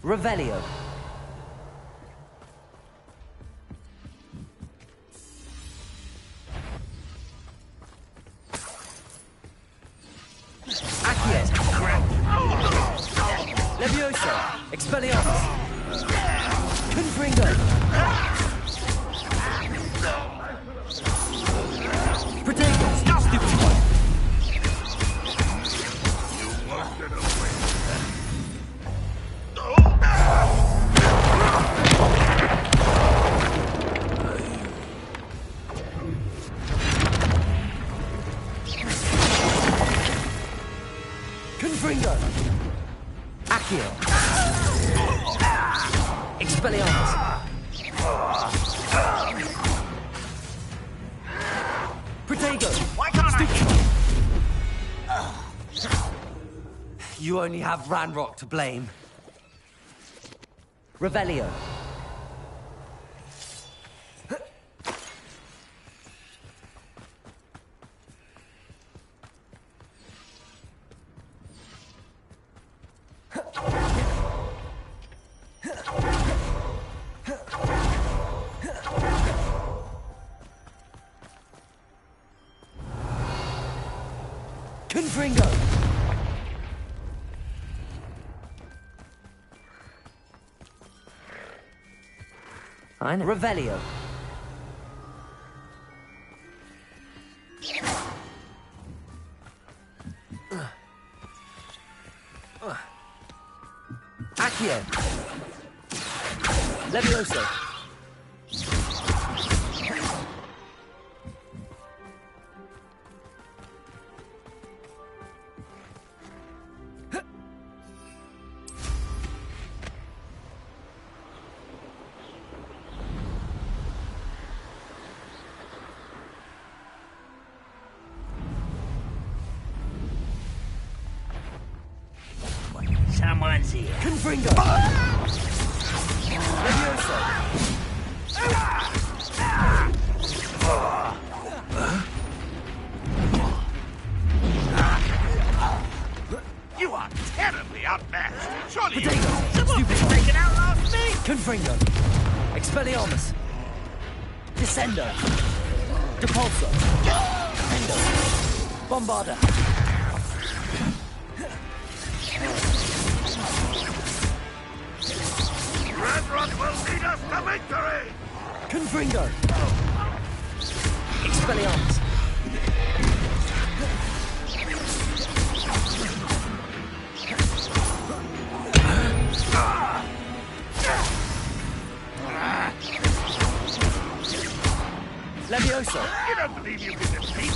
Revelio. Accio. Levioso. Expelliarmus. Confringo. Protego. Stupid one. You won't get away. Confringo. Accio. Expelliarmus. Protego. Why can't You only have Ranrock to blame. Revelio. Confringo. Revelio. Accio. Levioso. Someone's here. Confringo. Levioso. You are terribly outmatched. Surely you... Potato. Someone's taken out last me. Confringo. Expelliarmus. Descendo. Depulso. Endo. Bombarda. Ranrock will lead us to victory! Confringo. Expelliarmus. Levioso. You don't believe you can defeat me?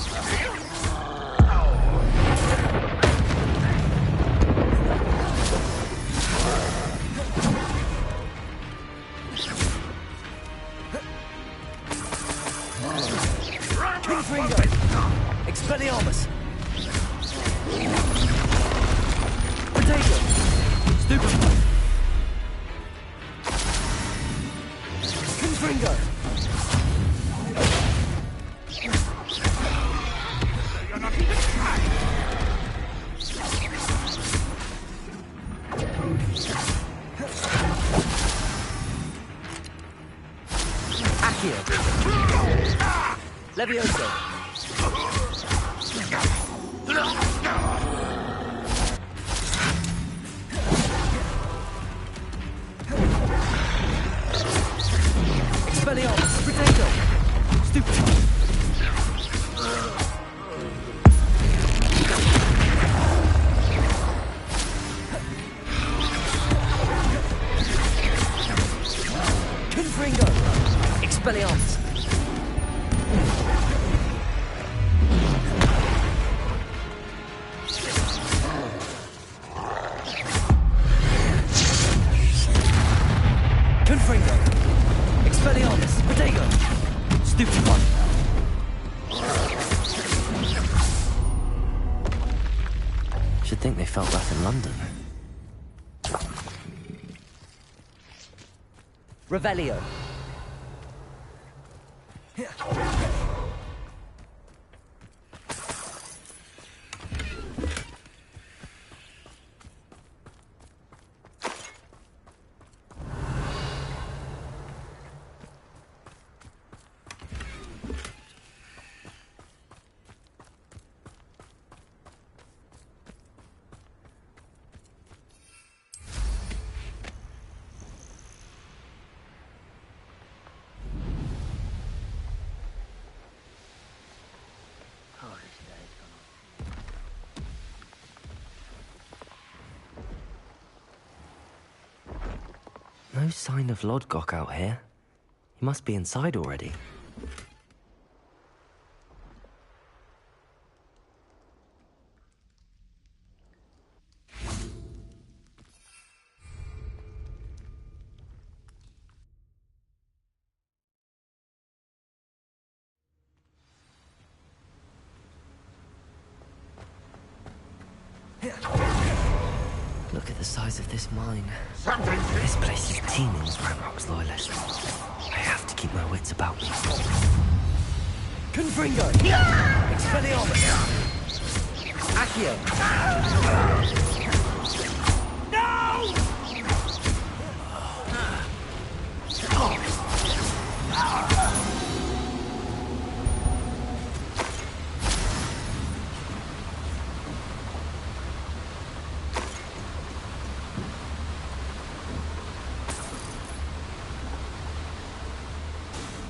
Confringo. Expelliarmus. Potato. Stupid. Confringo. You're not even trying! Accio. Levioso. Expelliarmus. Potato. Stupid. Confringo. Expelliarmus. Confringo. Expelliarmus. Potato. Stupid one. Should think they felt that in London. Revelio. No sign of Lodgok out here. He must be inside already. Look at the size of this mine. Something. This place is teeming with Ranrock's loyalists. I have to keep my wits about me. Confringo! Expelliarmus! Accio!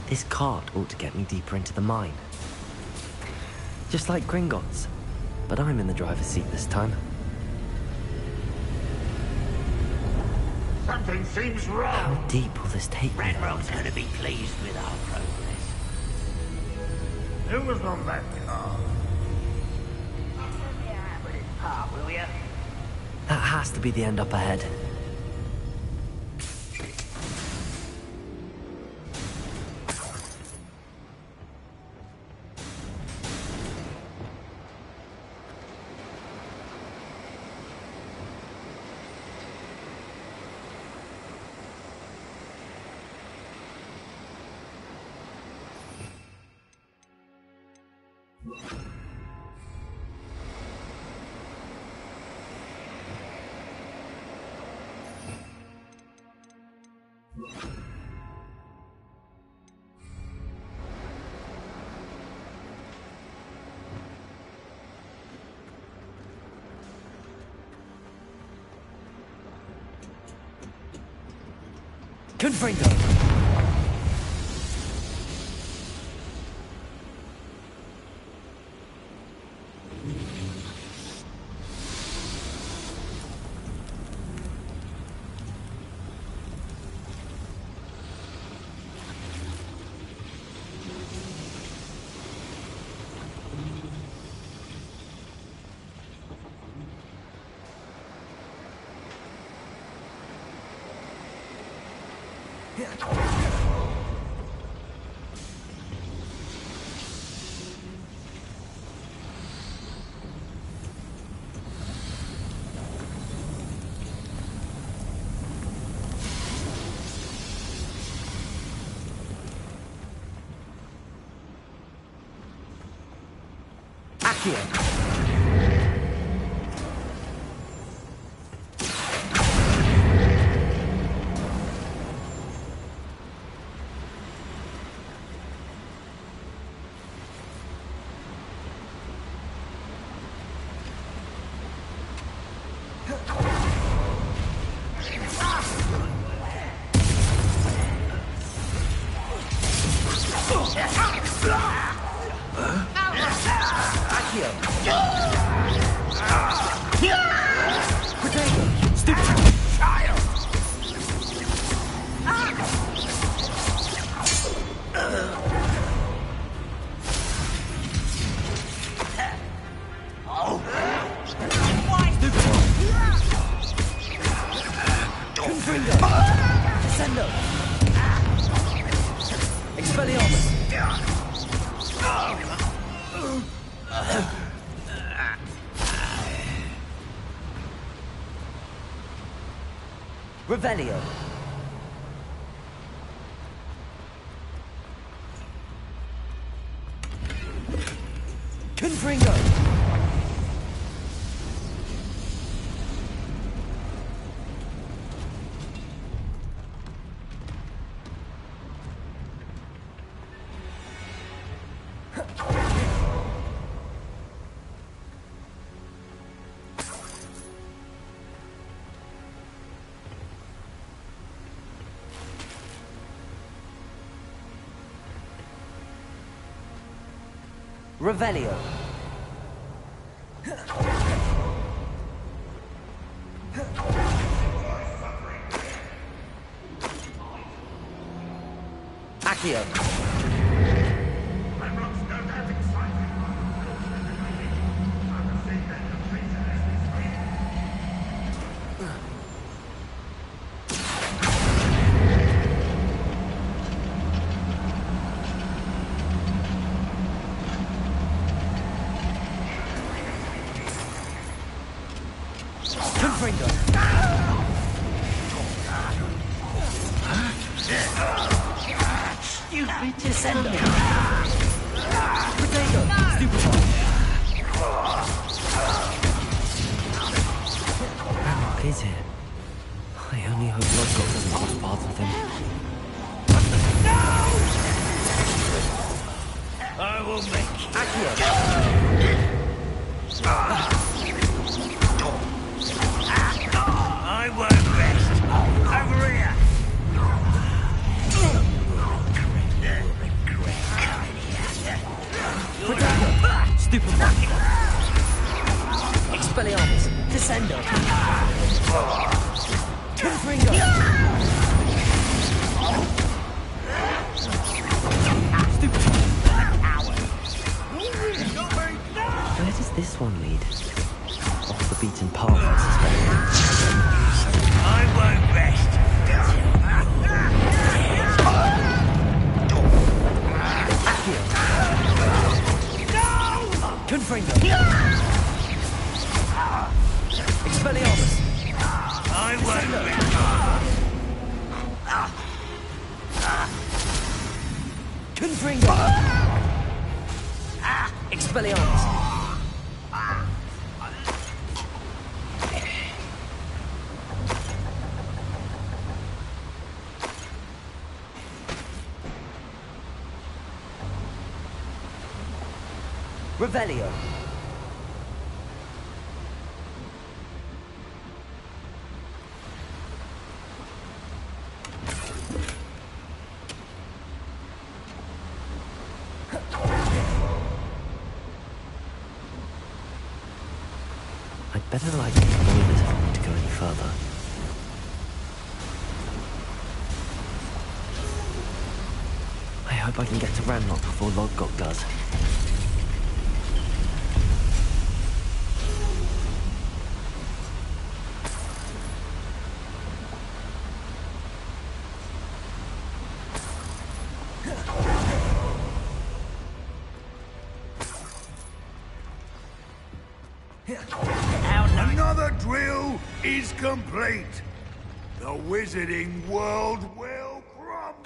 This cart ought to get me deeper into the mine. Just like Gringotts, but I'm in the driver's seat this time. Something seems How wrong. deep will this take me? Ranrock's gonna be pleased with our progress. Who was on that car? Yeah, but it's part, will ya? That has to be the end up ahead. Confringo! Accio! Revelio. Confringo! Revelio. Accio. Confringo. Stupid descender. Potato. Stupid one. Ranrock is here. I only hope Lodgok doesn't cross paths with him. I will make you. Accio. I won't rest. Over here. Potato. Stupid one. Expelliarmus. Descendo. Confringo. Stupid one. Where does this one lead? Off the beaten path, I suspect. I won't rest. Accio. Confringo. Expelliarmus. I won't rest. Confringo. Expelliarmus. Revelio. I'd better light these boilers if I want to go any further. I hope I can get to Ranrock before Lodgok does. Another drill is complete. The wizarding world will crumble.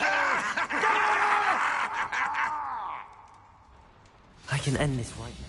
I can end this right now.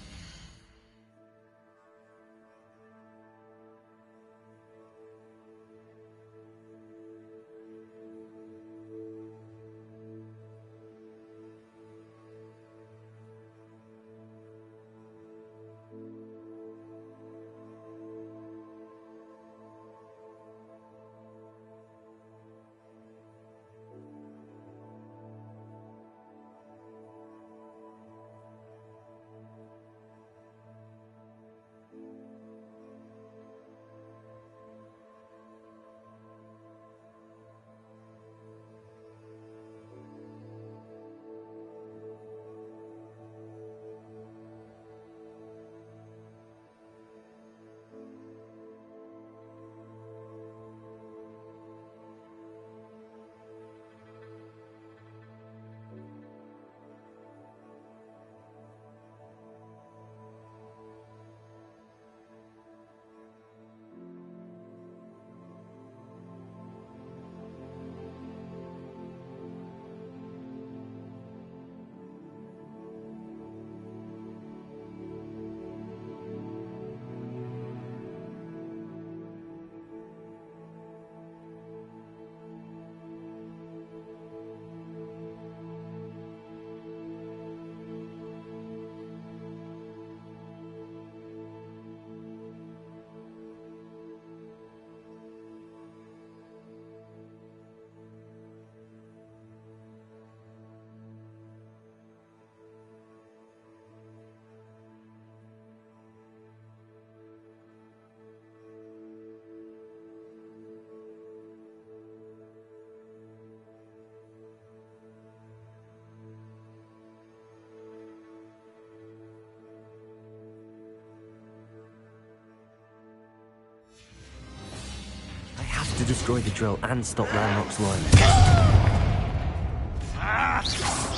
destroy the drill and stop Ranrock's loyalists.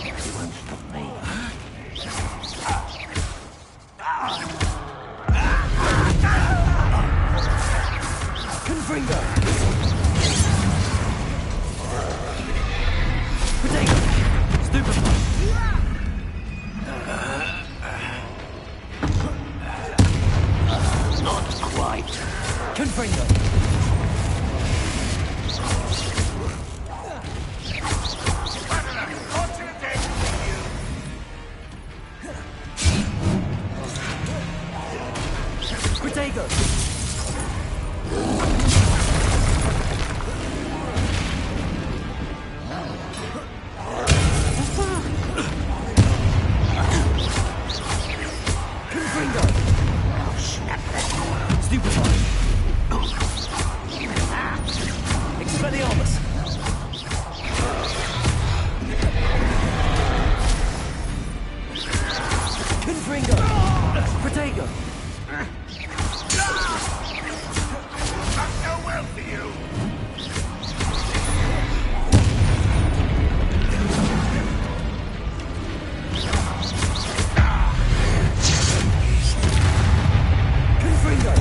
You won't stop me. Confringo! Potato! Stupefy! Not quite. Confringo! Protego! Confringo! Stupefy! Expelliarmus! Confringo! Protego! Not so well for you. Confringo!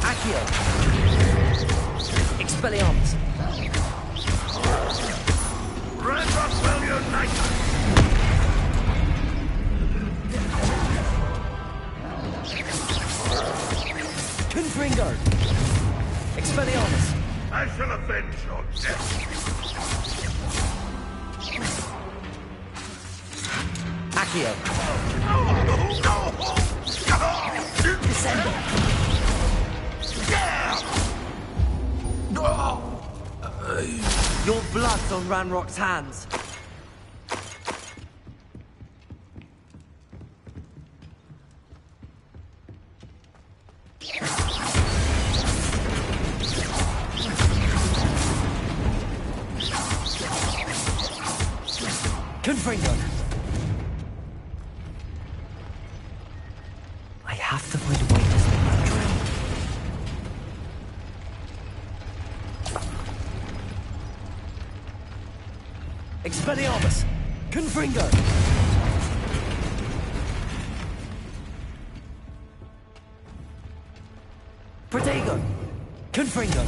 Accio! Expelliarmus! Ranrock will unite us. Confringo! Expelliarmus! I shall avenge your death. Accio! Descend. Your blood's on Ranrock's hands! Confringo! I have to find a way to stop that drill. Expelliarmus! Confringo! Protego! Confringo!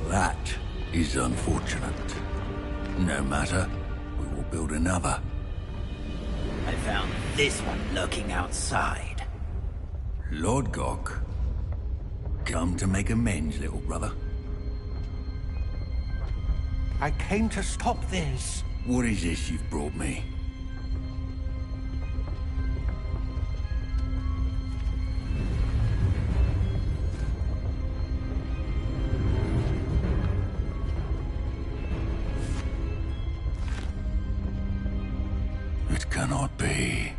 That is unfortunate. No matter, we will build another. I found this one lurking outside. Lord Gok, come to make amends, little brother. I came to stop this. What is this you've brought me? It cannot be.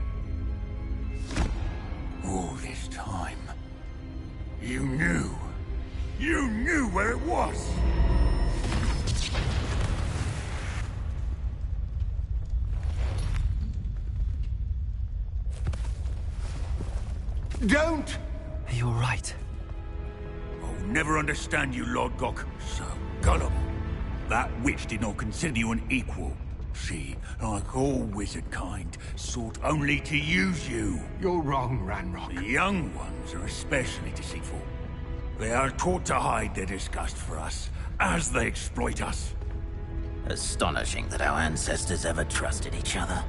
All this time, you knew. You knew where it was! Don't! Are you alright? I'll never understand you, Lord Gok. So gullible. That witch did not consider you an equal. She, like all wizard kind, sought only to use you. You're wrong, Ranrock. The young ones are especially deceitful. They are taught to hide their disgust for us, as they exploit us. Astonishing that our ancestors ever trusted each other.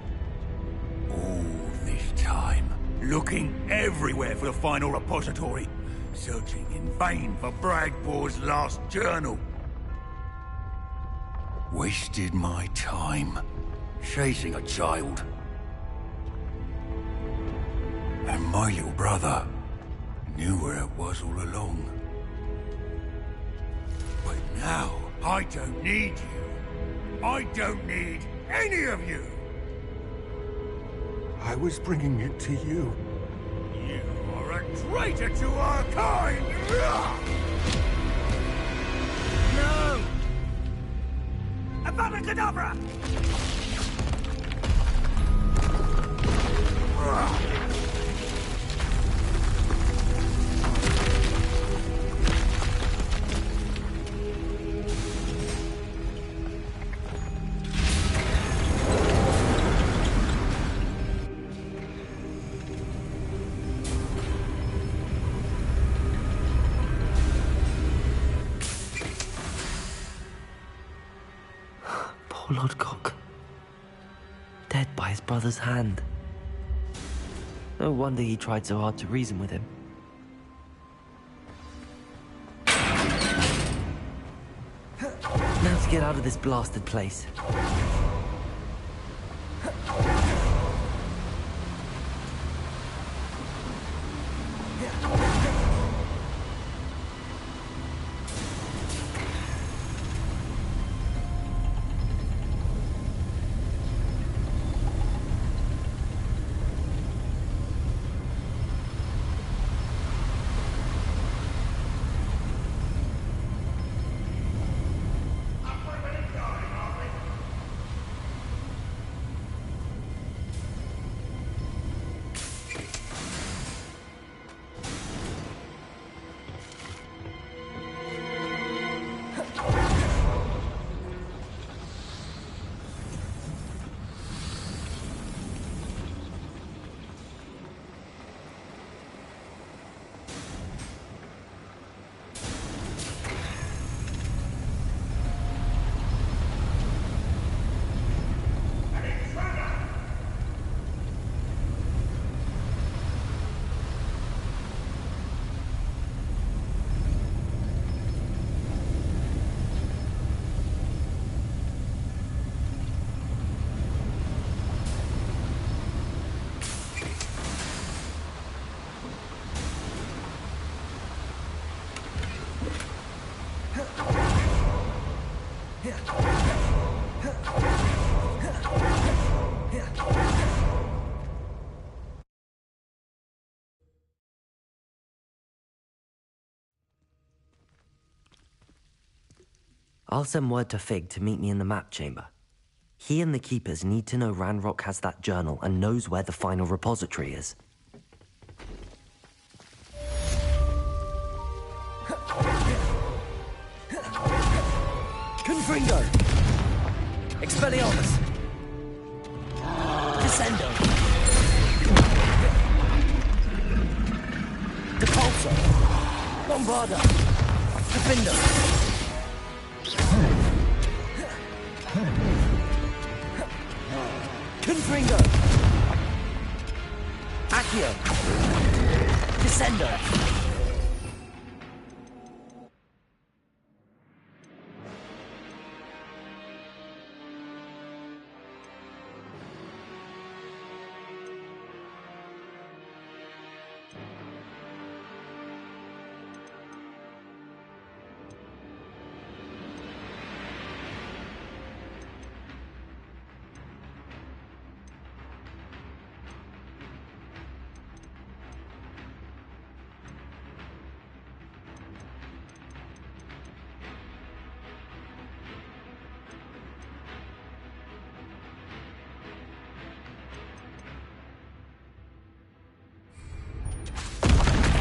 All this time, looking everywhere for the final repository, searching in vain for Bragbor's last journal. Wasted my time, chasing a child. And my little brother knew where it was all along. But now, I don't need you. I don't need any of you. I was bringing it to you. You are a Traitor to our kind! No! Avada Kedavra! Poor Lodgok. Dead by his brother's hand. No wonder he tried so hard to reason with him. Now to get out of this blasted place. I'll send word to Fig to meet me in the map chamber. He and the Keepers need to know Ranrock has that journal and knows where the final repository is. Confringo! Expelliarmus! Descendo! Depulso! Lombardo! Defindo! Confringo! Accio! Descendo!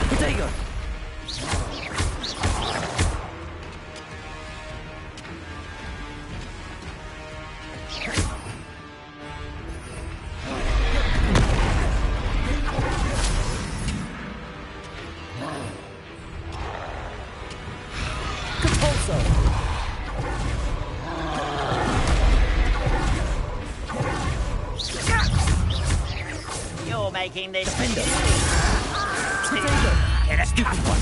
Potato! You're making this Get a stupid one.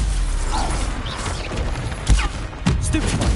Stupid one.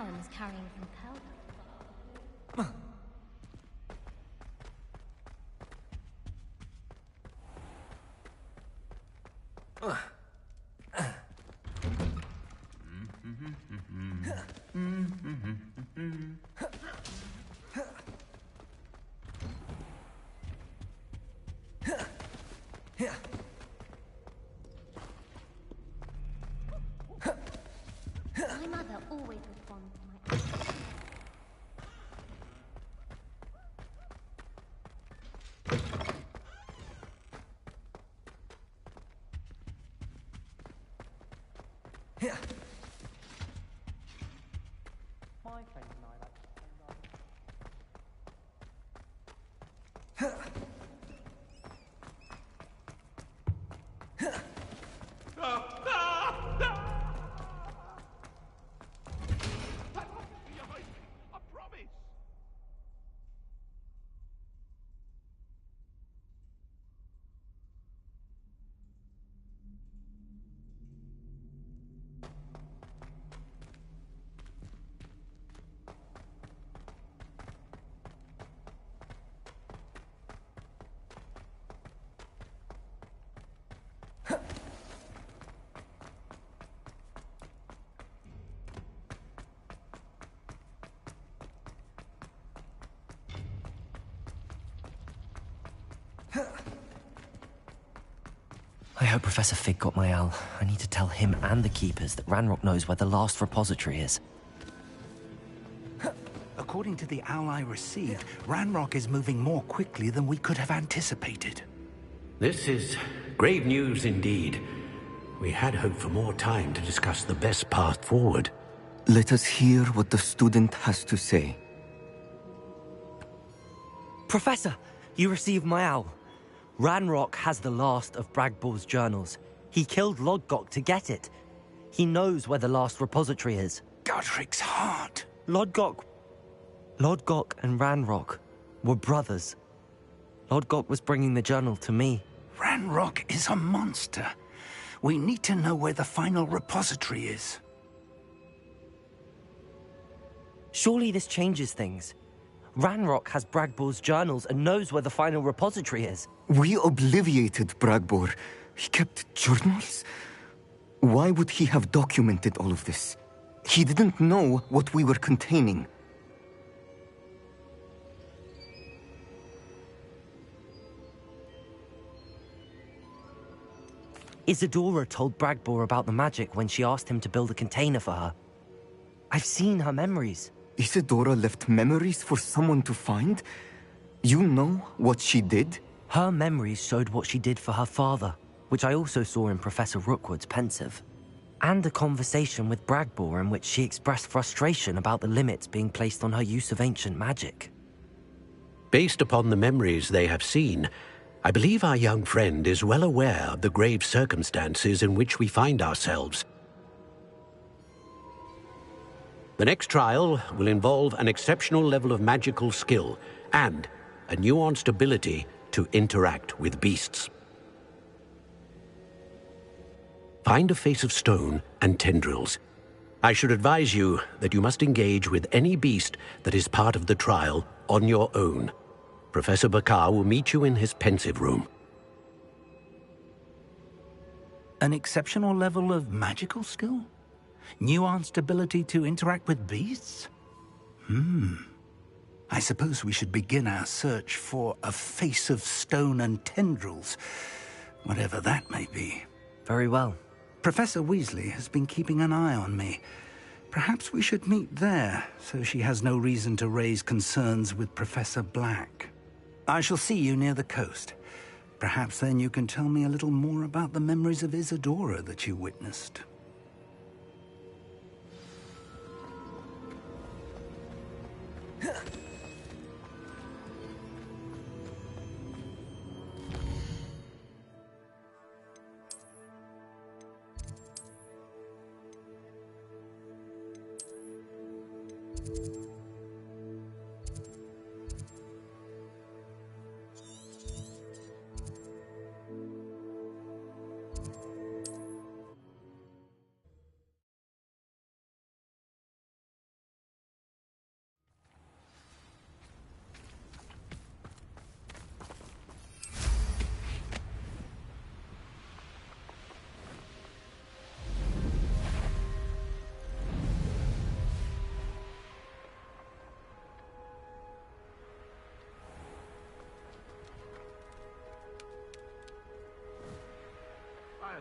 Talon is carrying from Pearl. My mother always responds to my... My friends and I like I promise! I hope Professor Fig got my owl. I need to tell him and the Keepers that Ranrock knows where the last repository is. According to the owl I received, Ranrock is moving more quickly than we could have anticipated. This is grave news indeed. We had hoped for more time to discuss the best path forward. Let us hear what the student has to say. Professor, you received my owl. Ranrock has the last of Bragbor's journals. He killed Lodgok to get it. He knows where the last repository is. Godric's heart. Lodgok and Ranrock were brothers. Lodgok was bringing the journal to me. Ranrock is a monster. We need to know where the final repository is. Surely this changes things. Ranrock has Bragbor's journals and knows where the final repository is. We obliviated Bragbor. He kept journals? Why would he have documented all of this? He didn't know what we were containing. Isadora told Bragbor about the magic when she asked him to build a container for her. I've seen her memories. Isadora left memories for someone to find? You know what she did? Her memories showed what she did for her father, which I also saw in Professor Rookwood's pensive. And a conversation with Bragbor in which she expressed frustration about the limits being placed on her use of ancient magic. Based upon the memories they have seen, I believe our young friend is well aware of the grave circumstances in which we find ourselves. The next trial will involve an exceptional level of magical skill and a nuanced ability to interact with beasts. Find a face of stone and tendrils. I should advise you that you must engage with any beast that is part of the trial on your own. Professor Bakar will meet you in his pensive room. An exceptional level of magical skill? Nuanced ability to interact with beasts? I suppose we should begin our search for a face of stone and tendrils, whatever that may be. Very well. Professor Weasley has been keeping an eye on me. Perhaps we should meet there, so she has no reason to raise concerns with Professor Black. I shall see you near the coast. Perhaps then you can tell me a little more about the memories of Isadora that you witnessed.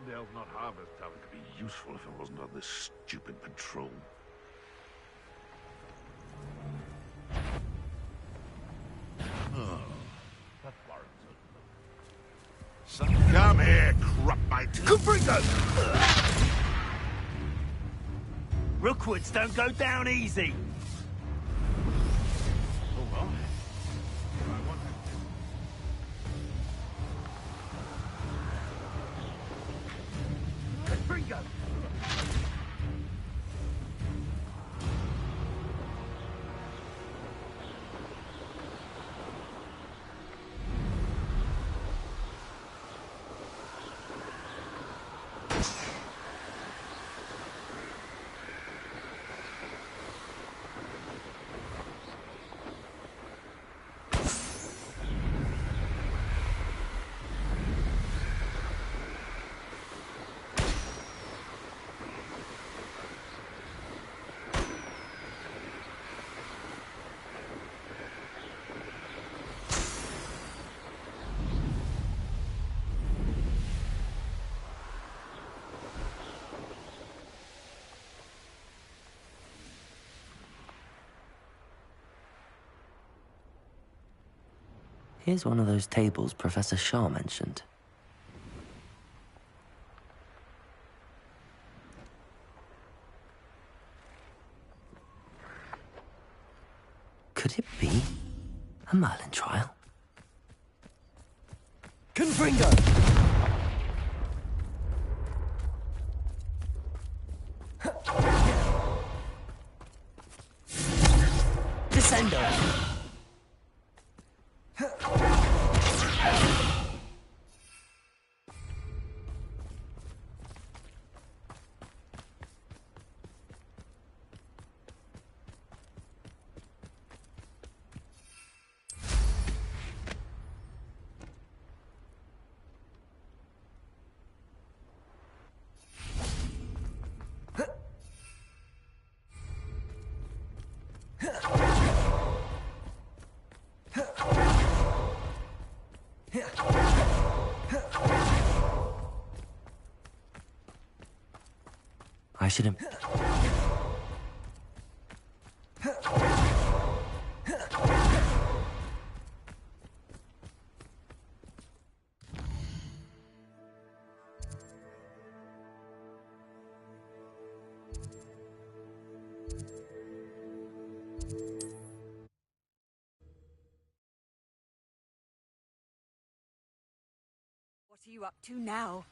Ardendel's not half as tough. It could be useful if it wasn't on this stupid patrol. Oh, that warrants it. Come here, crupmate. Confringo! Rookwoods don't go down easy. Oh, well. Confringo! Here's one of those tables Professor Shah mentioned. Could it be a Merlin trial? Confringo! Descendo! I shouldn't... What are you up to now?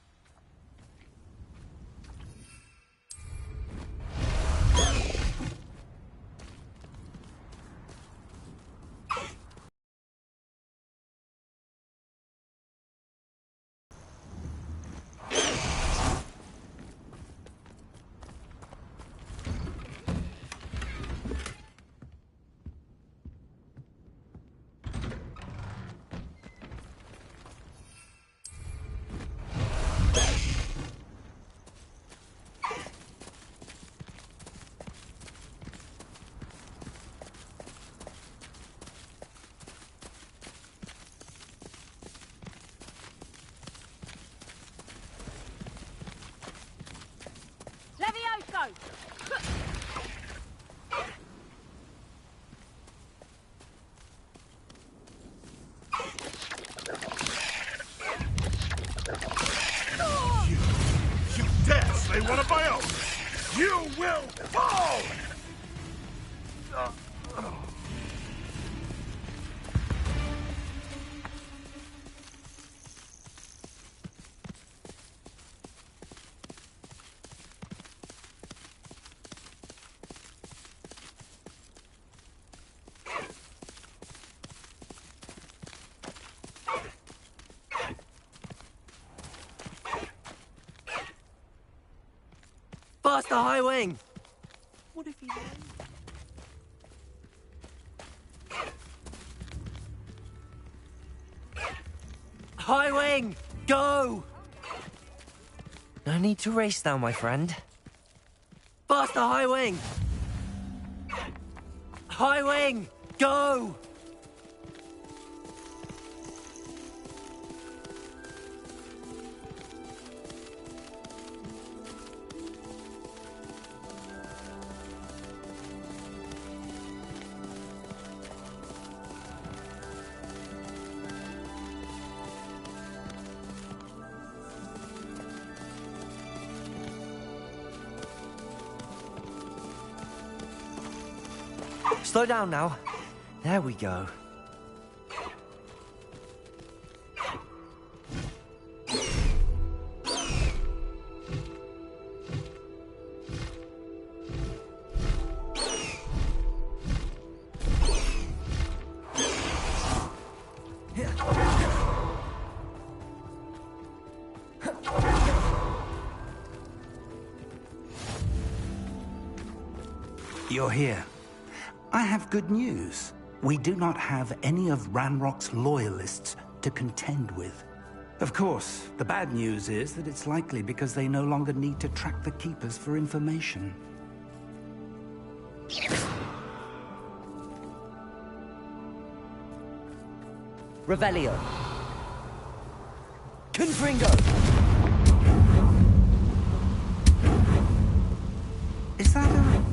You dare slay one of my own! You will fall! Faster, high wing! What if he High wing! Go! No need to race now, my friend. Faster, high wing! High wing! Go! Slow down now. There we go. You're here. I have good news. We do not have any of Ranrock's loyalists to contend with. Of course, the bad news is that it's likely because they no longer need to track the Keepers for information. Revelio. Confringo! Is that a...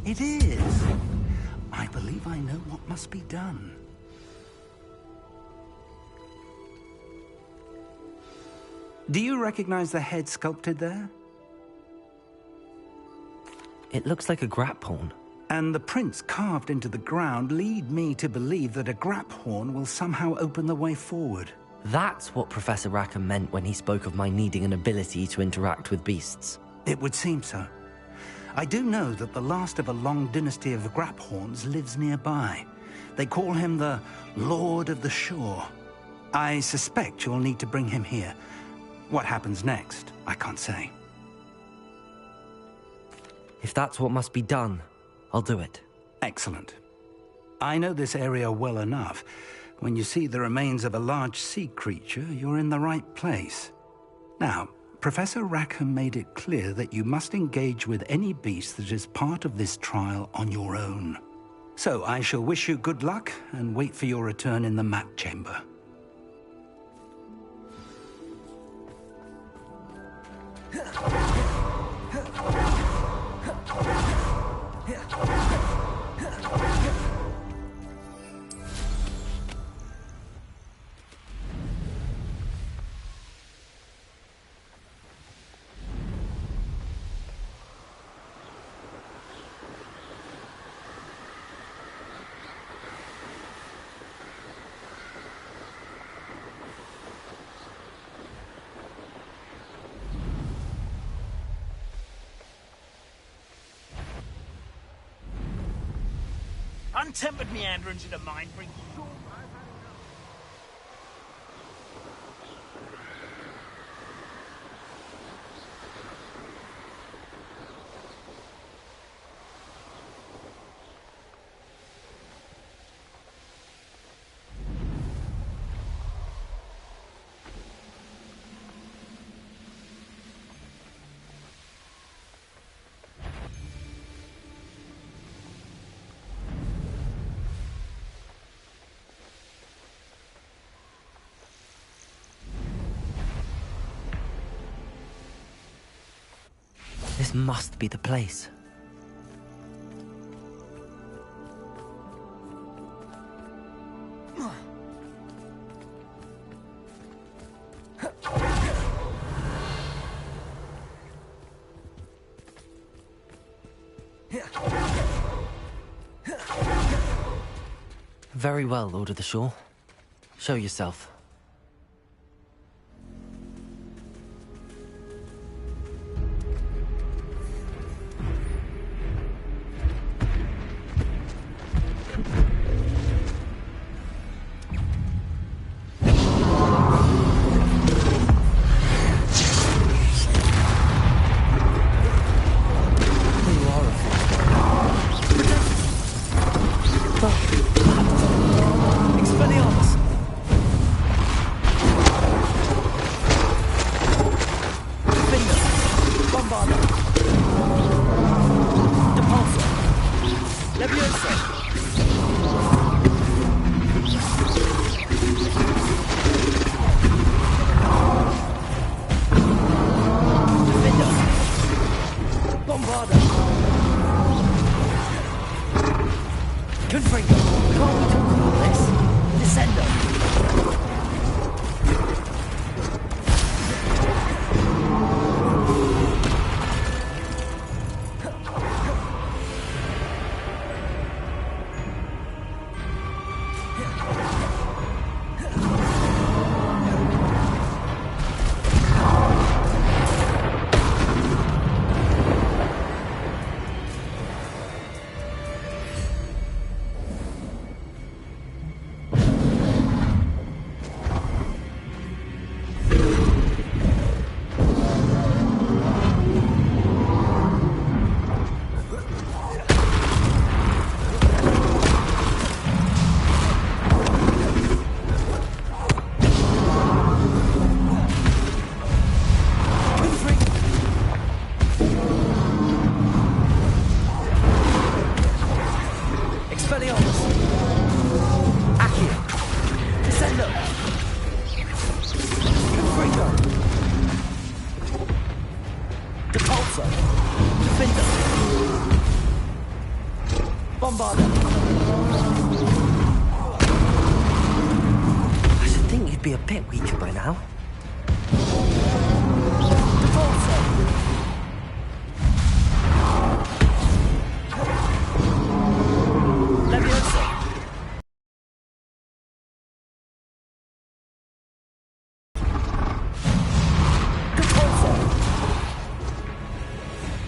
It is. I believe I know what must be done. Do you recognize the head sculpted there? It looks like a grap horn. And the prints carved into the ground lead me to believe that a grap horn will somehow open the way forward. That's what Professor Rackham meant when he spoke of my needing an ability to interact with beasts. It would seem so. I do know that the last of a long dynasty of Graphorns lives nearby. They call him the Lord of the Shore. I suspect you'll need to bring him here. What happens next, I can't say. If that's what must be done, I'll do it. Excellent. I know this area well enough. When you see the remains of a large sea creature, you're in the right place. Now, Professor Rackham made it clear that you must engage with any beast that is part of this trial on your own. So I shall wish you good luck and wait for your return in the map chamber. Untempered meanderings in the mind bring... This must be the place. Very well, Lord of the Shore. Show yourself.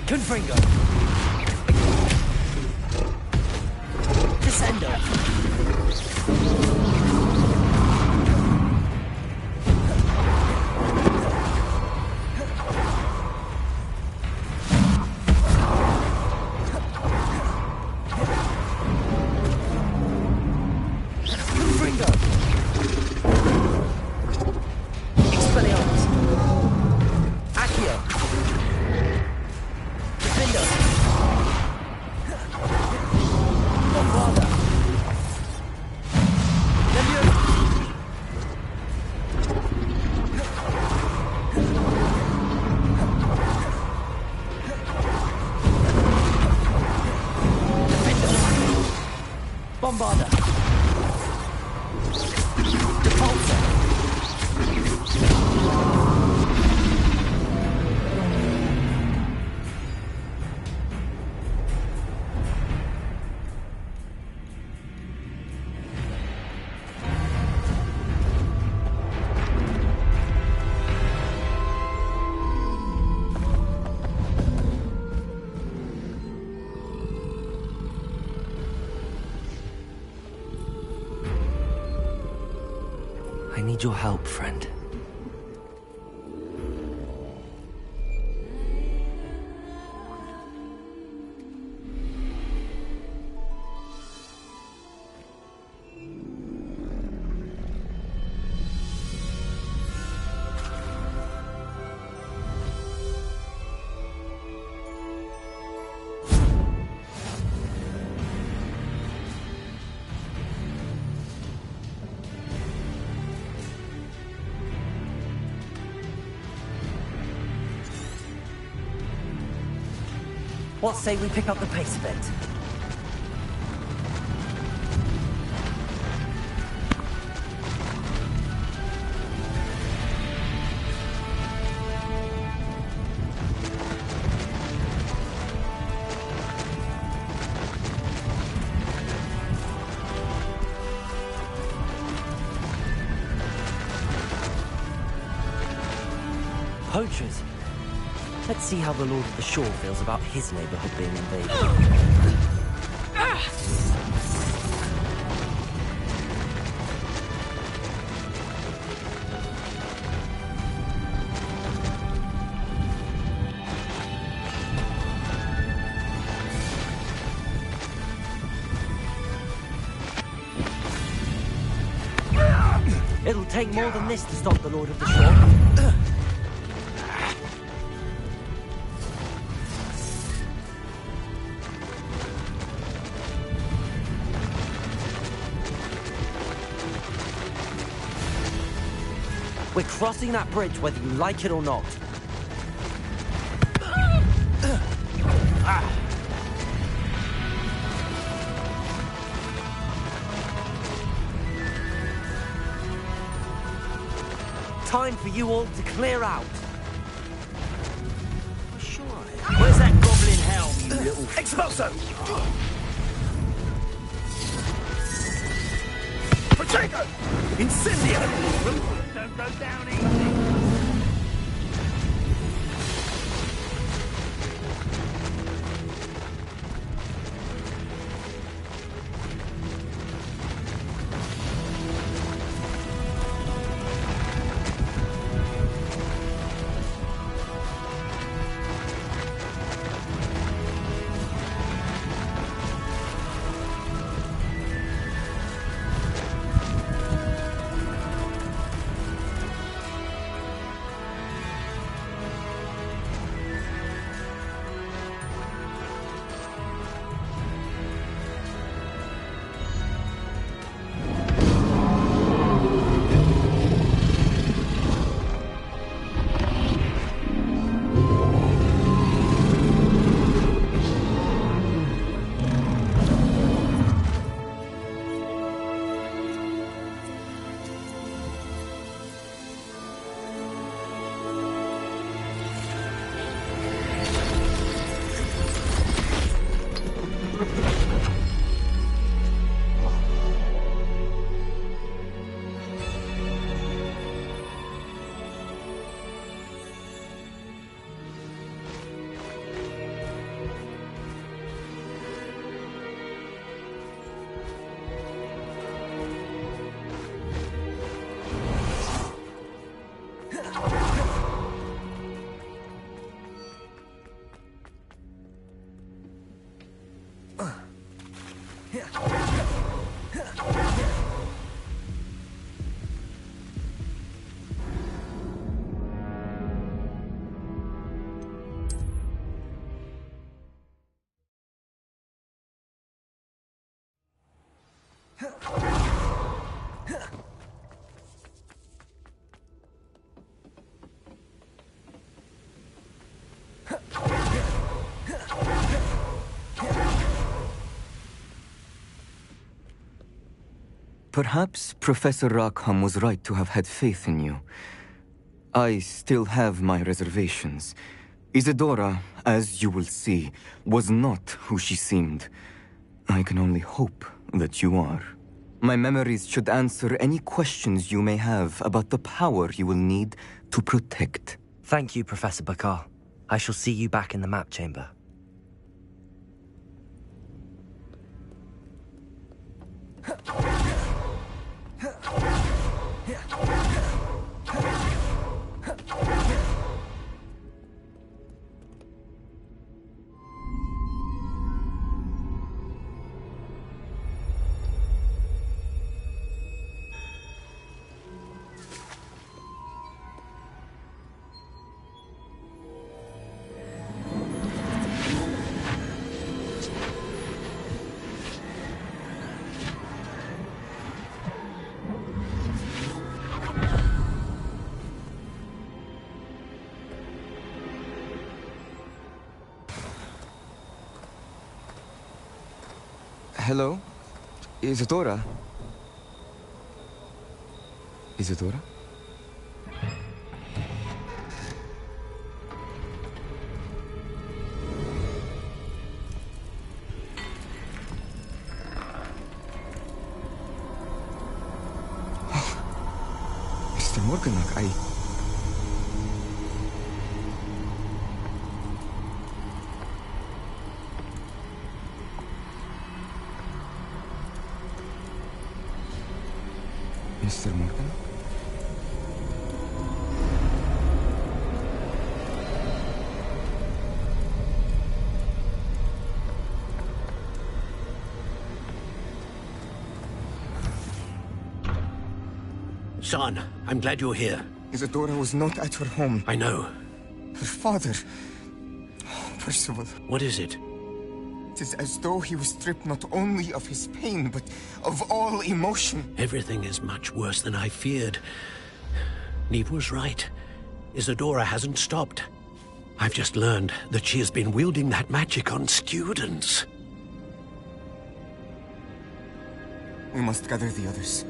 Confringo. Descendo. Confringo. Expelliarmus. Accio. Defendo. Bombarda. Leviosa. Defendo. Bombarda. Repulsor. I need your help, friend. What say we pick up the pace a bit? Poachers. Let's see how the Lord of the Shore feels about his neighborhood being invaded. It'll take more than this to stop the Lord of the Shore. We're crossing that bridge whether you like it or not. Time for you all to clear out. Sure. Where's that goblin helm, you little... Expulso! Take it! Incendio! Rookwoods don't go down easy. Perhaps Professor Rackham was right to have had faith in you. I still have my reservations. Isadora, as you will see, was not who she seemed. I can only hope that you are. My memories should answer any questions you may have about the power you will need to protect. Thank you, Professor Bakar. I shall see you back in the map chamber. Hello? Isadora? Isadora? Mr. Morganach, Mr. Morgan? Son, I'm glad you're here. Isadora was not at her home. I know. Her father... Percival. What is it? It is as though he was stripped not only of his pain, but of all emotion. Everything is much worse than I feared. Neve was right. Isadora hasn't stopped. I've just learned that she has been wielding that magic on students. We must gather the others.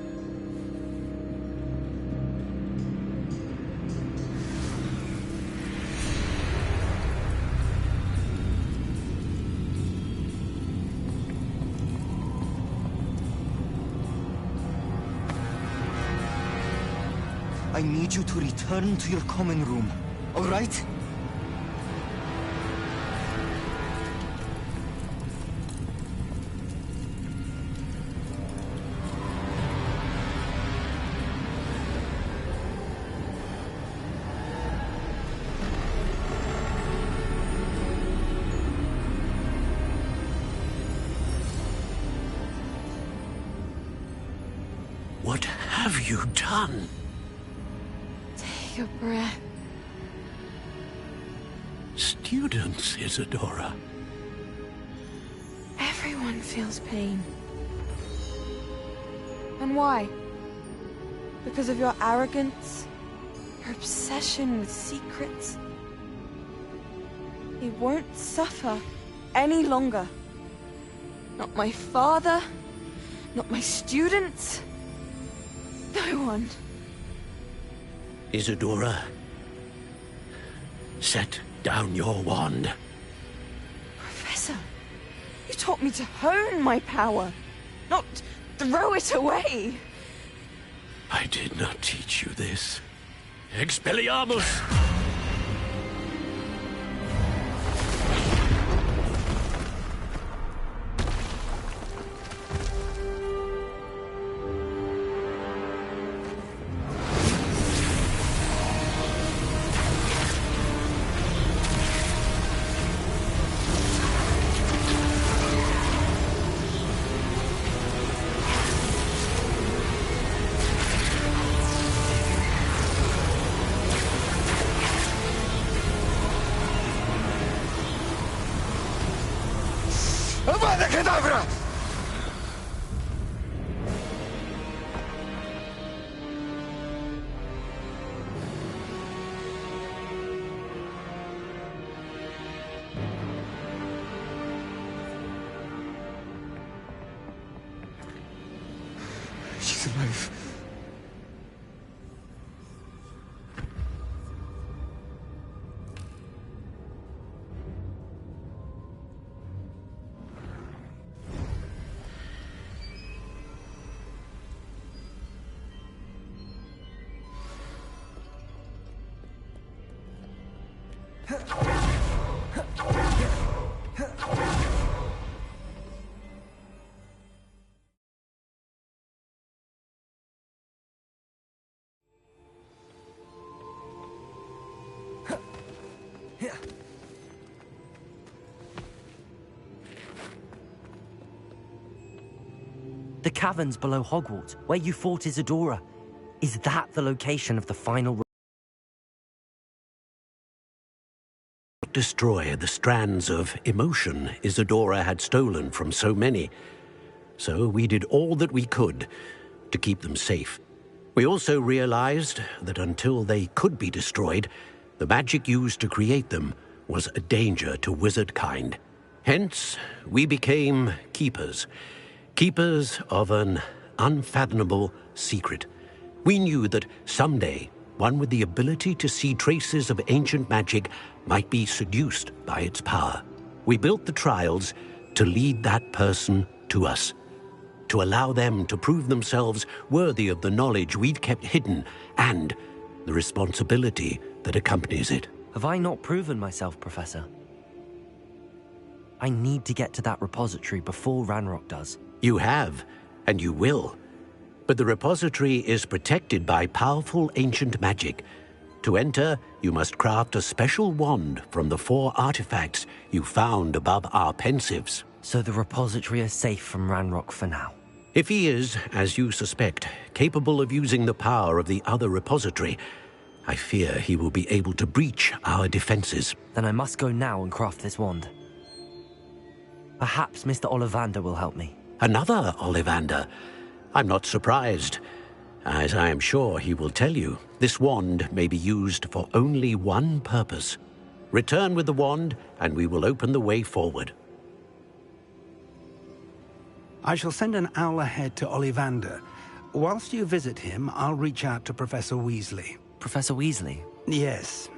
I need you to return to your common room, all right? What have you done? Take a breath. Students, Isadora. Everyone feels pain. And why? Because of your arrogance? Your obsession with secrets? He won't suffer any longer. Not my father, not my students. No one. Isadora, set down your wand. Professor, you taught me to hone my power, not throw it away. I did not teach you this. Expelliarmus! Avada Kedavra! She's alive. The caverns below Hogwarts, where you fought Isadora. Is that the location of the final... Destroy the strands of emotion Isadora had stolen from so many. So we did all that we could to keep them safe. We also realized that until they could be destroyed, the magic used to create them was a danger to wizard kind. Hence, we became keepers. Keepers of an unfathomable secret. We knew that someday, one with the ability to see traces of ancient magic might be seduced by its power. We built the trials to lead that person to us, to allow them to prove themselves worthy of the knowledge we'd kept hidden and the responsibility that accompanies it. Have I not proven myself, Professor? I need to get to that repository before Ranrock does. You have, and you will. But the repository is protected by powerful ancient magic. To enter, you must craft a special wand from the 4 artifacts you found above our pensives. So the repository is safe from Ranrock for now? If he is, as you suspect, capable of using the power of the other repository, I fear he will be able to breach our defenses. Then I must go now and craft this wand. Perhaps Mr. Ollivander will help me. Another Ollivander? I'm not surprised. As I am sure he will tell you, this wand may be used for only one purpose. Return with the wand, and we will open the way forward. I shall send an owl ahead to Ollivander. Whilst you visit him, I'll reach out to Professor Weasley. Professor Weasley? Yes.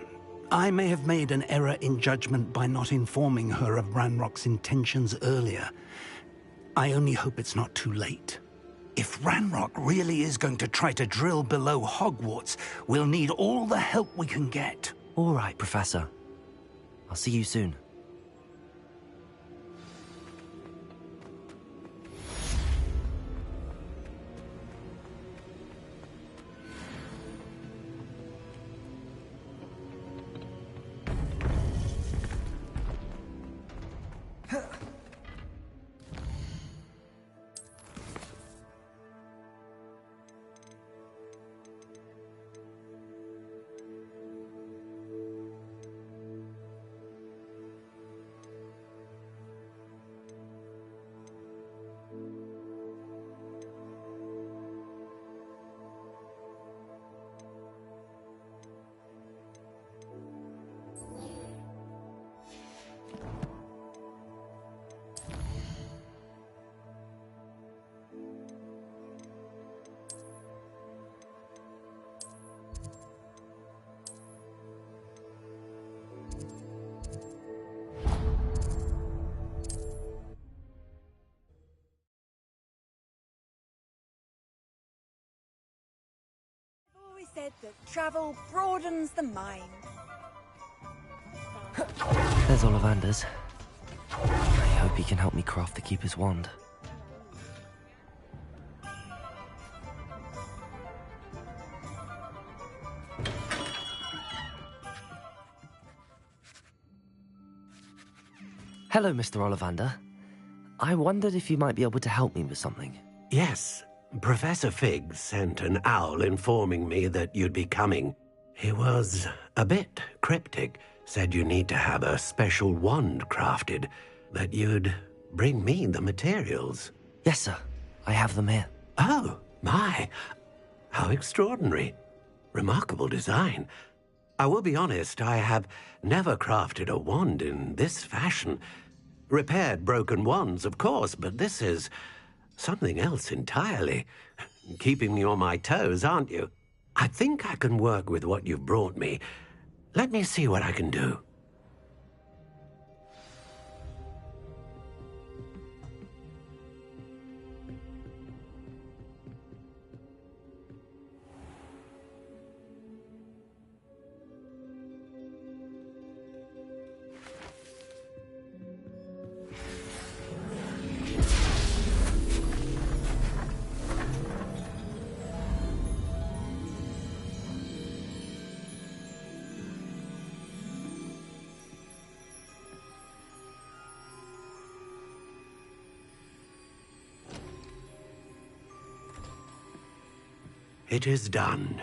I may have made an error in judgment by not informing her of Ranrock's intentions earlier. I only hope it's not too late. If Ranrock really is going to try to drill below Hogwarts, we'll need all the help we can get. All right, Professor. I'll see you soon. Said that travel broadens the mind. There's Ollivanders. I hope he can help me craft the Keeper's Wand. Hello, Mr. Ollivander. I wondered if you might be able to help me with something. Yes. Professor Fig sent an owl informing me that you'd be coming. He was a bit cryptic, said you need to have a special wand crafted, that you'd bring me the materials. Yes, sir. I have them here. Oh, my. How extraordinary. Remarkable design. I will be honest, I have never crafted a wand in this fashion. Repaired broken wands, of course, but this is something else entirely. Keeping me on my toes, aren't you? I think I can work with what you've brought me. Let me see what I can do. It is done.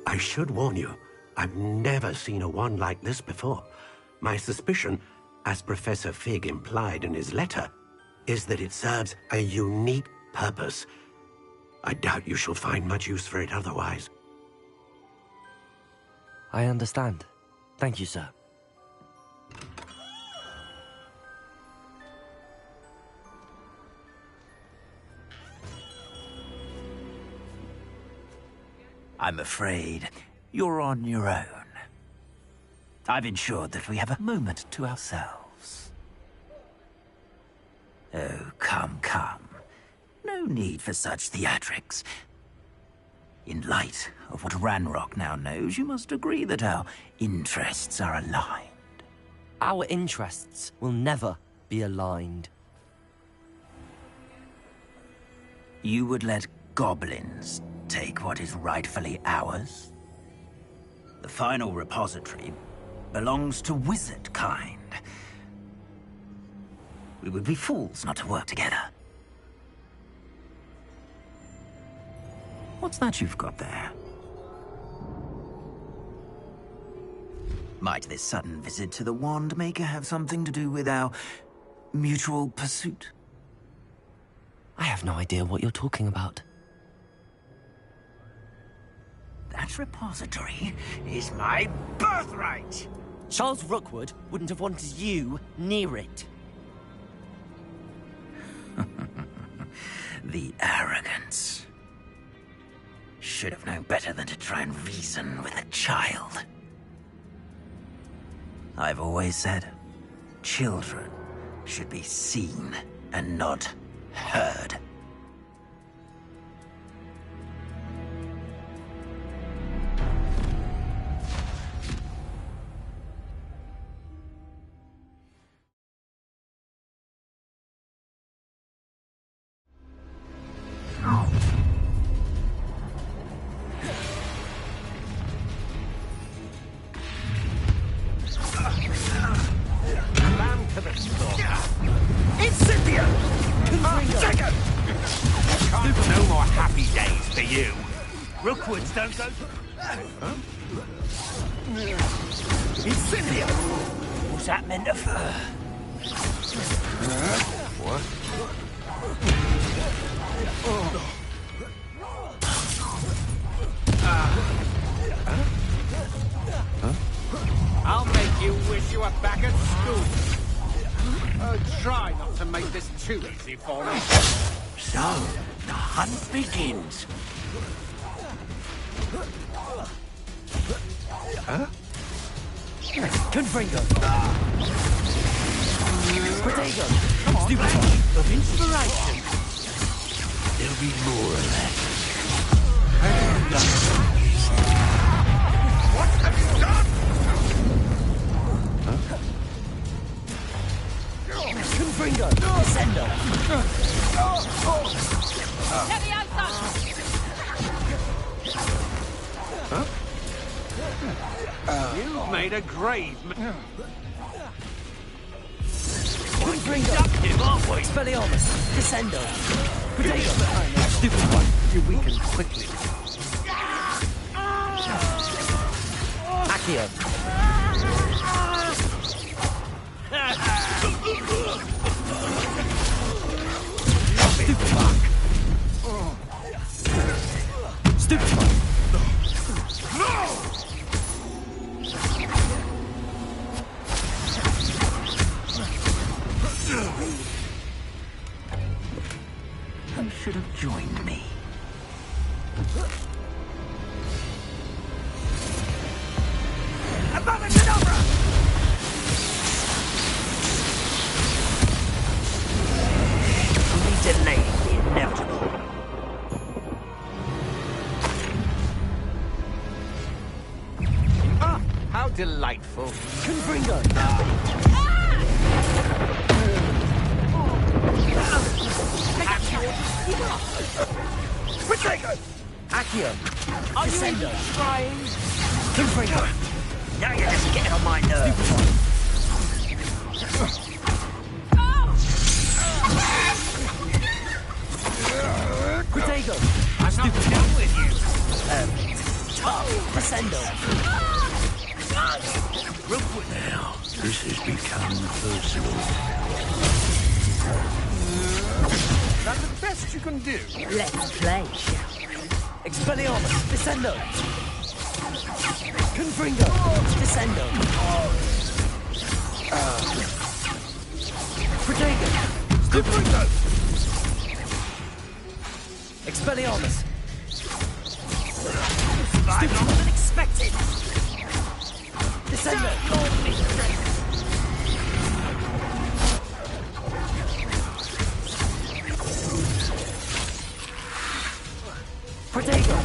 I should warn you, I've never seen a wand like this before. My suspicion, as Professor Fig implied in his letter, is that it serves a unique purpose. I doubt you shall find much use for it otherwise. I understand. Thank you, sir. I'm afraid you're on your own. I've ensured that we have a moment to ourselves. Oh, come, come. No need for such theatrics. In light of what Ranrock now knows, you must agree that our interests are aligned. Our interests will never be aligned. You would let goblins take what is rightfully ours? The final repository belongs to wizard kind. We would be fools not to work together. What's that you've got there? Might this sudden visit to the Wand Maker have something to do with our mutual pursuit? I have no idea what you're talking about. That repository is my birthright! Charles Rookwood wouldn't have wanted you near it. The arrogance. Should have known better than to try and reason with a child. I've always said, children should be seen and not heard. No more happy days for you. Rookwoods don't go... Incendio! What's that meant to... What? I'll make you wish you were back at school. Oh, try not to make this too easy for me. So, the hunt begins. Huh? Confringo. Protego. Come on, Stupid of inspiration. There'll be more of that. What have you done? Confringo. Descendo. You've made a grave... Confringo. Expelliarmus. Descendo. Protego. Stupid one. You weaken quickly. Accio. Stupid fuck. Stupid fuck. No! You should have joined me. Above-and-over! Only delaying the inevitable. Ah, how delightful. Confringo. Protego! Accio. Are you Descendo. even trying? Confringo. Now you're just getting on my nerves. Protego. I'm not done with you. Descendo. Rookwood now. This has become personal. That's the best you can do. Let's play, shall we? Expelliarmus. Descendo. Confringo. Descendo. Protego. Confringo! Expelliarmus. I'm not than expected. Descendo. Protego.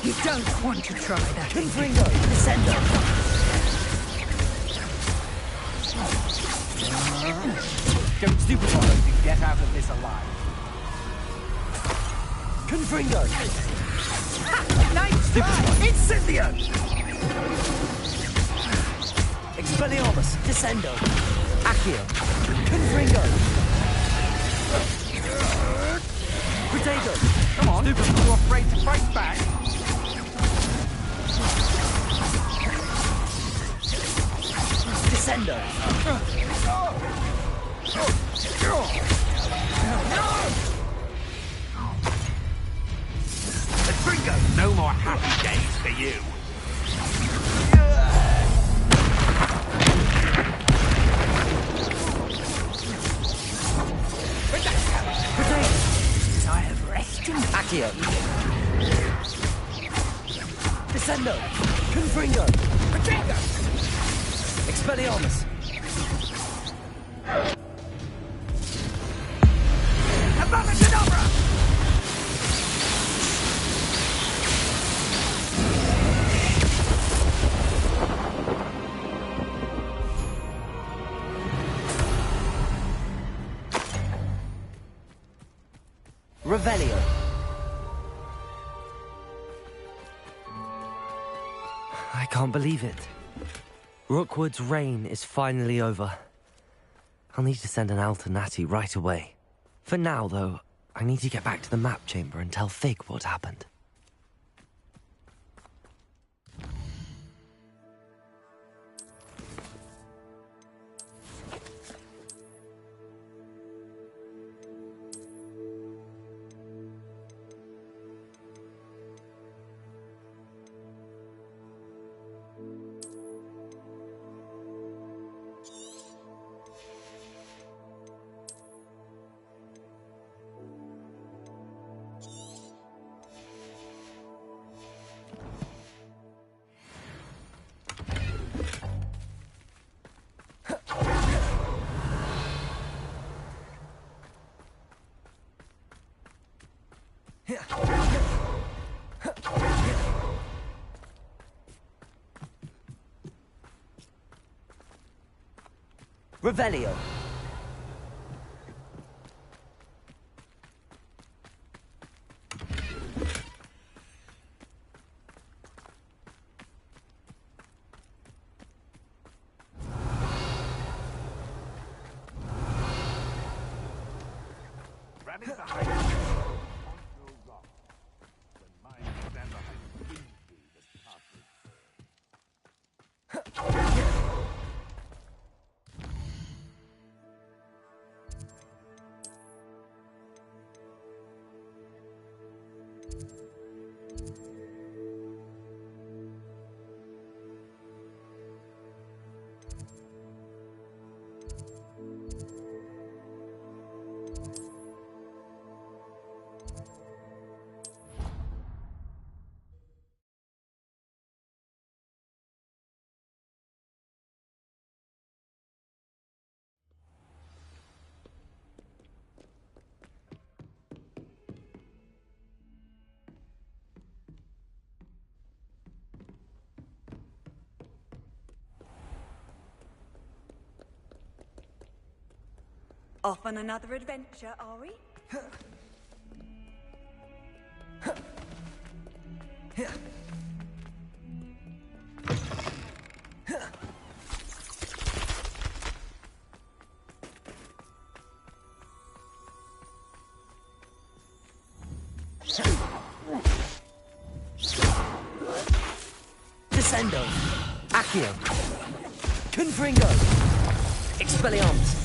You don't want to try that. Confringo. Descendo. Don't stupid one to get out of this alive. Confringo. Nice try! Incendio! Expelliarmus. Descendo. Accio. Confringo. Protego. Come on, stupid. You afraid to fight back? Descendo. Confringo! No more happy days for you. I have rest. Accio. Descendo. Confringo. Protego. Expelliarmus. Abracadabra! Revelio. I can't believe it. Rookwood's reign is finally over. I'll need to send an Alternati right away. For now, though, I need to get back to the map chamber and tell Fig what happened. Revelio. Off on another adventure, are we? Descendo. Accio. Confringo. Expelliarmus.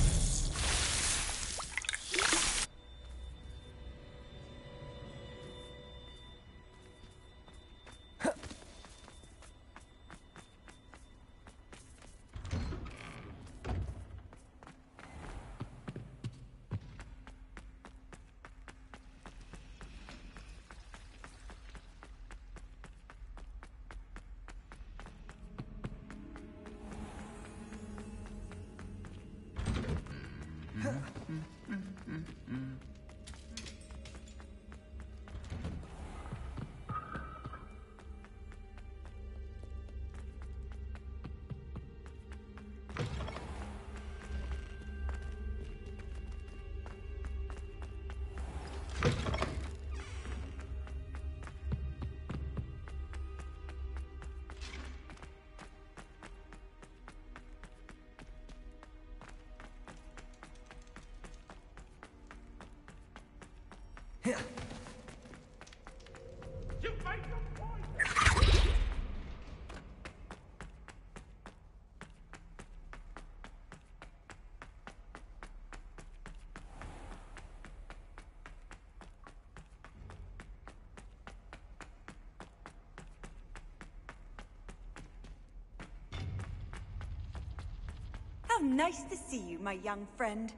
How nice to see you, my young friend.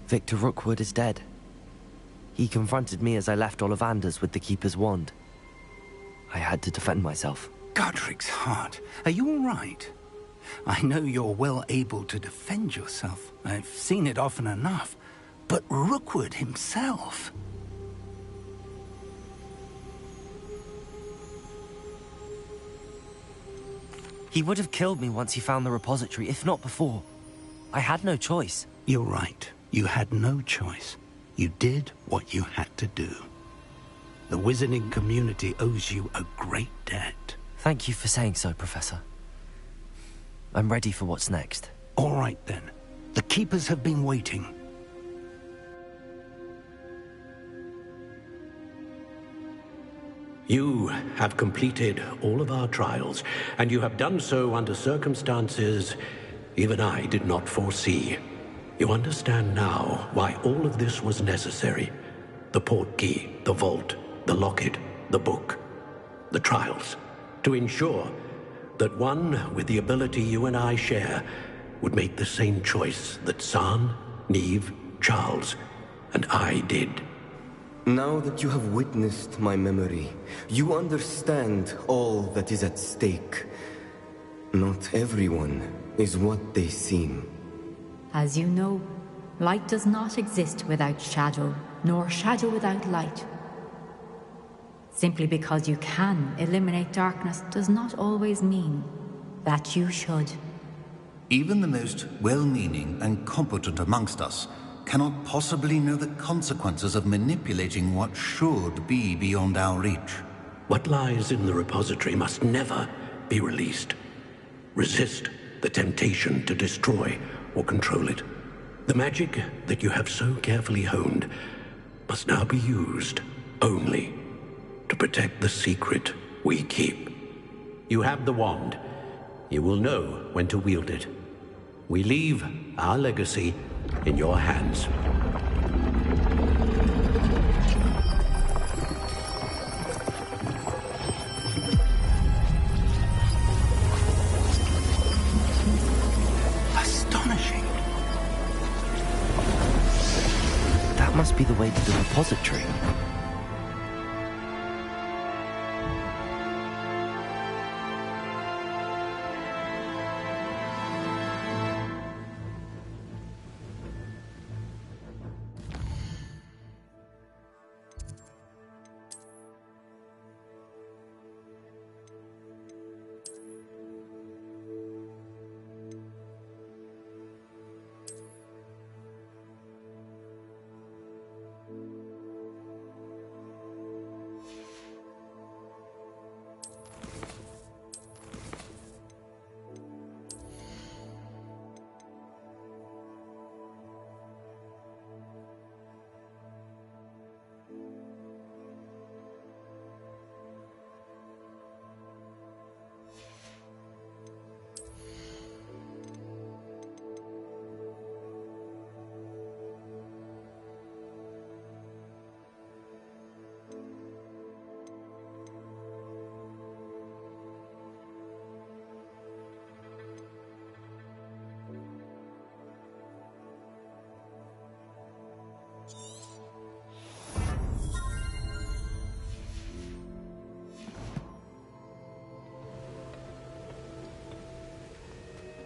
Victor Rookwood is dead. He confronted me as I left Ollivander's with the Keeper's wand. I had to defend myself. Godric's heart, are you all right? I know you're well able to defend yourself. I've seen it often enough. But Rookwood himself... He would have killed me once he found the repository, if not before. I had no choice. You're right. You had no choice. You did what you had to do. The wizarding community owes you a great debt. Thank you for saying so, Professor. I'm ready for what's next. All right, then. The Keepers have been waiting. You have completed all of our trials, and you have done so under circumstances even I did not foresee. You understand now why all of this was necessary. The portkey, the vault, the locket, the book, the trials. To ensure that one with the ability you and I share would make the same choice that San, Neve, Charles, and I did. Now that you have witnessed my memory, you understand all that is at stake. Not everyone is what they seem. As you know, light does not exist without shadow, nor shadow without light. Simply because you can eliminate darkness does not always mean that you should. Even the most well-meaning and competent amongst us cannot possibly know the consequences of manipulating what should be beyond our reach. What lies in the repository must never be released. Resist the temptation to destroy or control it. The magic that you have so carefully honed must now be used only to protect the secret we keep. You have the wand. You will know when to wield it. We leave our legacy in your hands. Astonishing. That must be the way to the repository.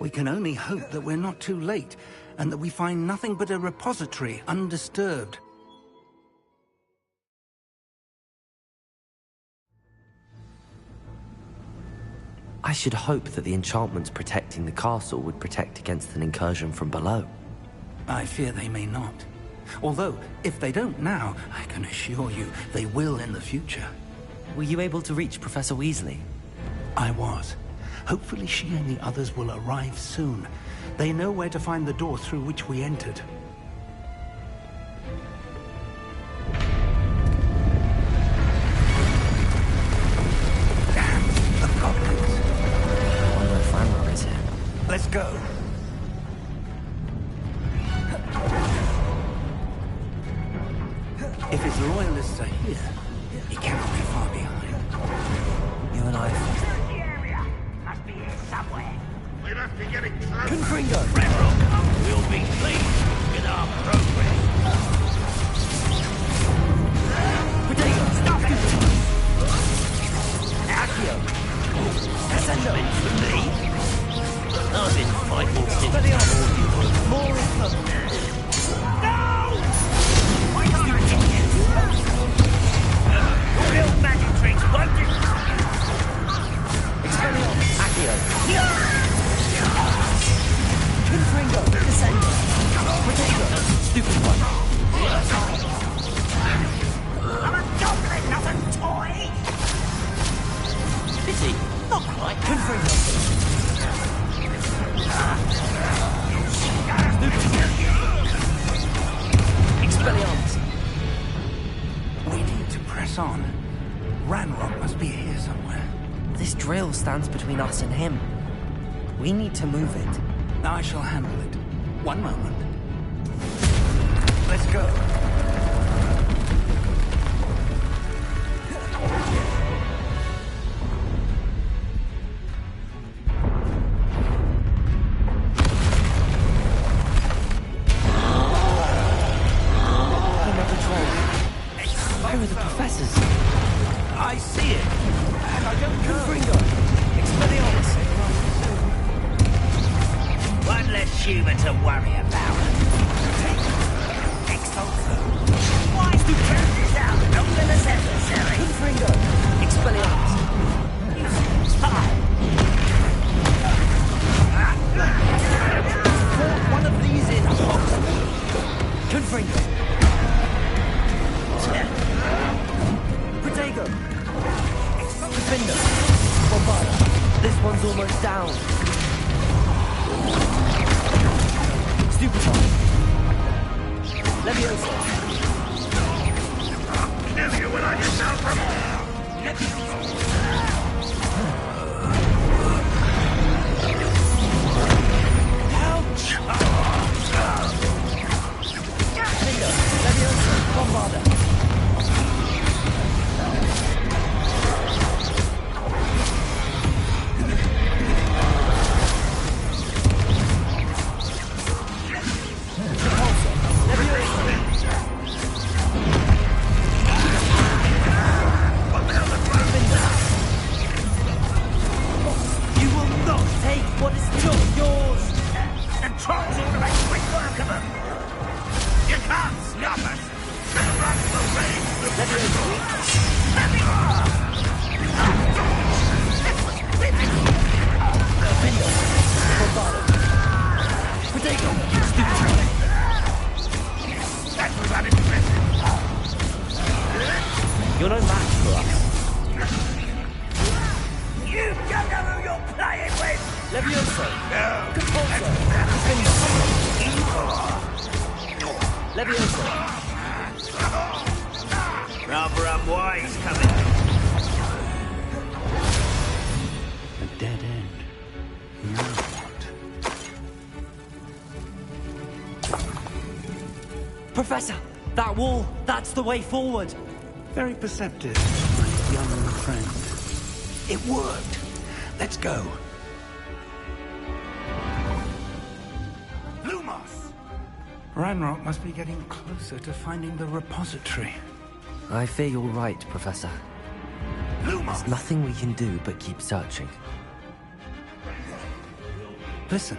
We can only hope that we're not too late, and that we find nothing but a repository undisturbed. I should hope that the enchantments protecting the castle would protect against an incursion from below. I fear they may not. Although, if they don't now, I can assure you they will in the future. Were you able to reach Professor Weasley? I was. Hopefully she and the others will arrive soon. They know where to find the door through which we entered. Damn, the goblins. I wonder if Ranrock is here. Let's go. If his loyalists are here, he cannot be far behind. You and I... We must be getting close. Confringo! Ranrock will be pleased with our progress. This drill stands between us and him. We need to move it. I shall handle it. One moment. Let's go. Where are the professors? I see it. And I don't know. Confringo. Expelliarmus. One less human to worry about. Expulso. Why do you turn this out? Not as necessary. Confringo. Expelliarmus. Put one of these in, Hogs. Confringo. Protego. Defender. Bombarda. This one's almost down. Stupefy. Leviosa. I'll kill you when I get down from Ouch! Defender. Leviosa. Bombarda. You're no match for us. You don't know who you're playing with! Leviosa. No. Capulso. Leviosa. Rather unwise coming. A dead end. Now what? Professor, that wall, that's the way forward. Very perceptive, my young friend. It worked. Let's go. Lumos! Ranrock must be getting closer to finding the repository. I fear you're right, Professor. There's nothing we can do but keep searching. Listen,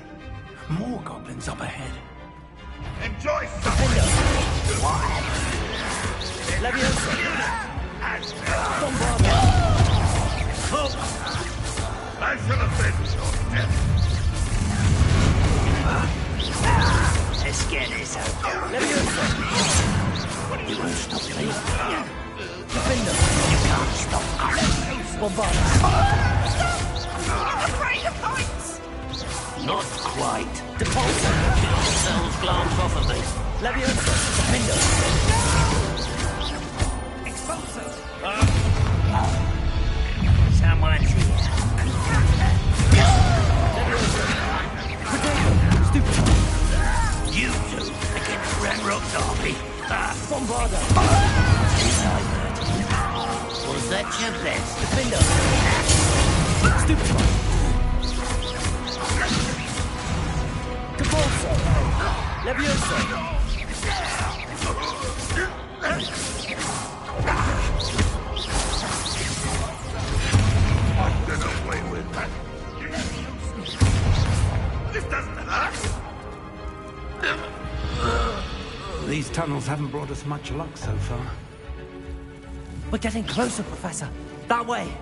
more goblins up ahead. Enjoy something! Why? Leviosa! Bombarda! I shall avenge your death! Let's get this over. Leviosa! You won't stop me. Defender! You can't stop us. Bombarda! I'm afraid of heights! Not quite. Depulso! Cells glance off of me. Leviosa! Defender! Someone's here. You two against Ranrock Derby. Bombarda! Was that your best? Defender! Stupefy! Capulso! Leviosa! I get away with that. This doesn't hurt. These tunnels haven't brought us much luck so far. We're getting closer, Professor. That way.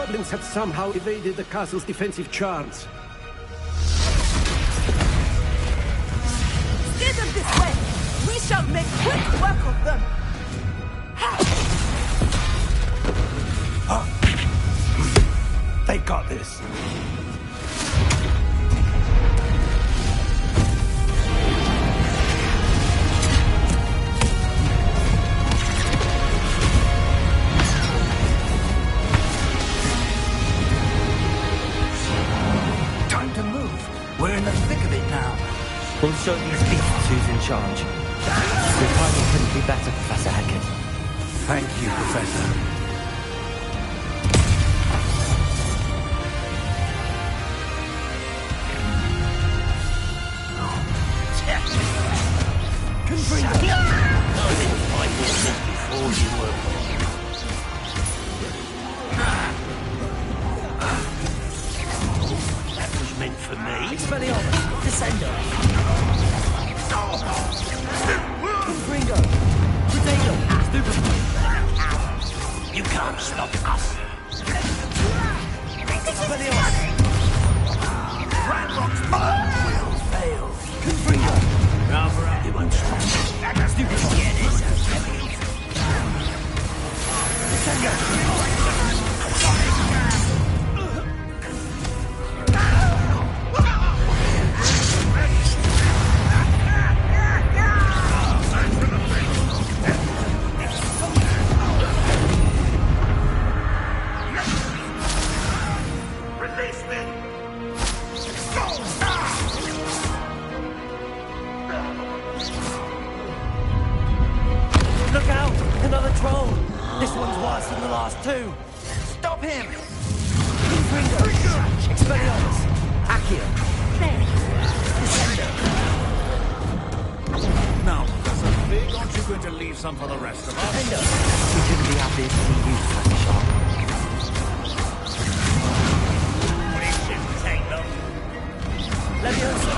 goblins have somehow evaded the castle's defensive charms. Steer them this way! We shall make quick work of them! They got this. Time to move. We're in the thick of it now. We'll show these beasts who's in charge. Your timing couldn't be better, Professor Hecat. Thank you, Professor. That was meant for me. Expelliarmus, Descender. Confringo, Potato, Stupefy. You can't stop us. Expelliarmus. Ranrock's plan will fail. Confringo. Rather up. You won't stop us. Stupefy. Get it. Descender. Look out! Another troll! This one's worse than the last two! Stop him! Confringo! Expelliarmus! Accio! Descender! Now, Professor Big, aren't you going to leave some for the rest of us? We couldn't be happier to see you, Professor Sharp. It shouldn't take long. Leviosa!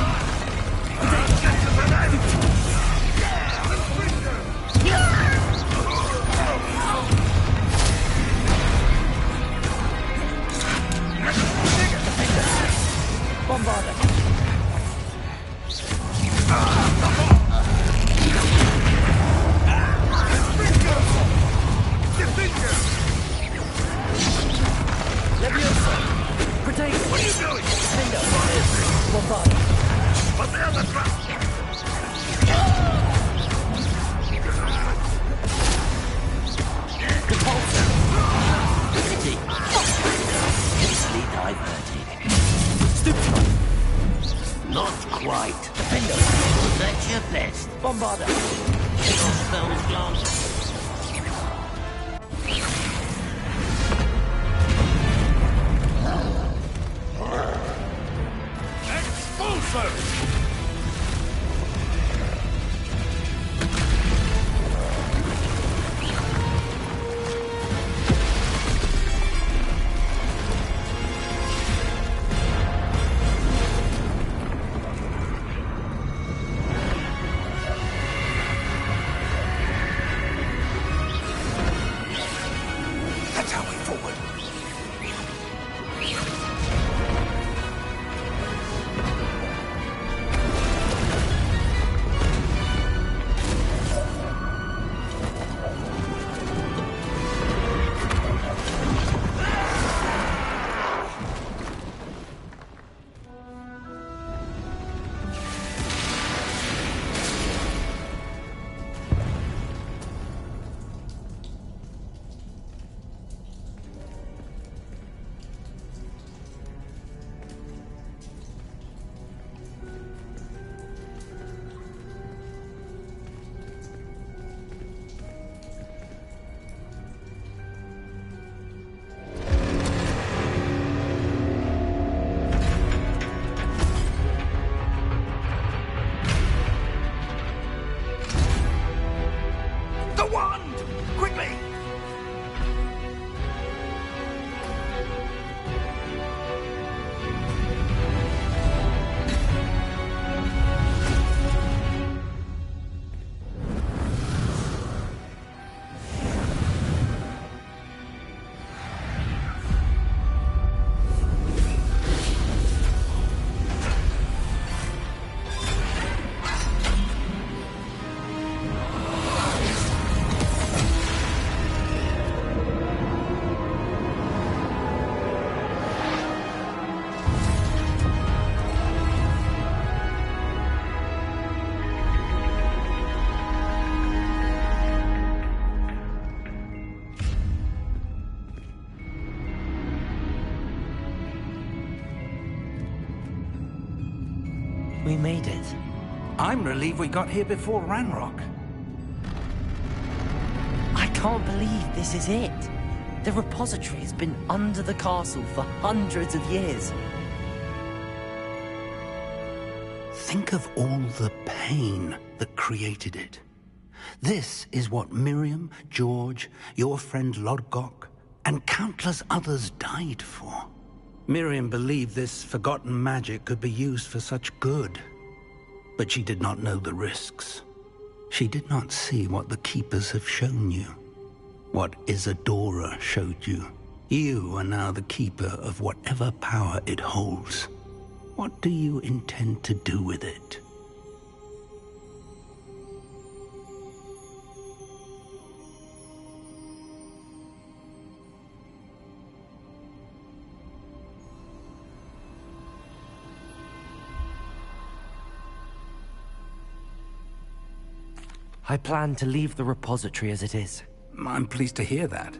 Bombarda! Leviosa! Potato! What are you doing? Finger! Bombarda! But they're the trap! Repulsor! Pity. Easily diverted. Stupefy! Not quite. Defender! That's your best. Bombarda! Your spell's gone. Expulsor! That's our way forward. The wand! Quickly! We made it. I'm relieved we got here before Ranrock. I can't believe this is it. The repository has been under the castle for hundreds of years. Think of all the pain that created it. This is what Miriam, George, your friend Lodgok, and countless others died for. Miriam believed this forgotten magic could be used for such good. But she did not know the risks. She did not see what the Keepers have shown you. What Isadora showed you. You are now the Keeper of whatever power it holds. What do you intend to do with it? I plan to leave the repository as it is. I'm pleased to hear that.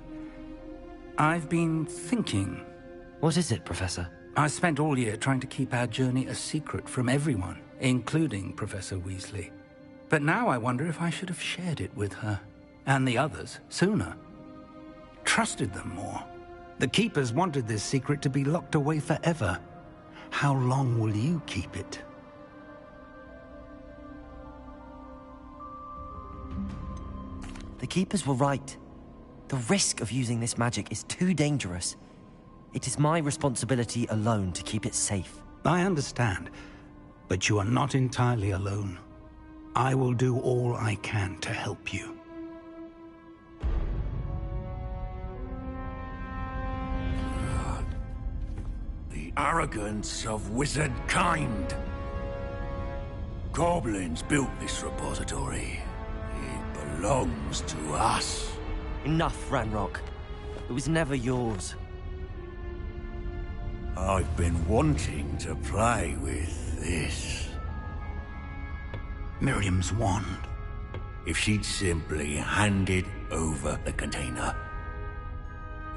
I've been thinking. What is it, Professor? I spent all year trying to keep our journey a secret from everyone, including Professor Weasley. But now I wonder if I should have shared it with her, and the others, sooner. Trusted them more. The Keepers wanted this secret to be locked away forever. How long will you keep it? The Keepers were right. The risk of using this magic is too dangerous. It is my responsibility alone to keep it safe. I understand, but you are not entirely alone. I will do all I can to help you. The arrogance of wizard kind. Goblins built this repository. It belongs to us. Enough, Ranrock. It was never yours. I've been wanting to play with this. Miriam's wand. If she'd simply handed over the container,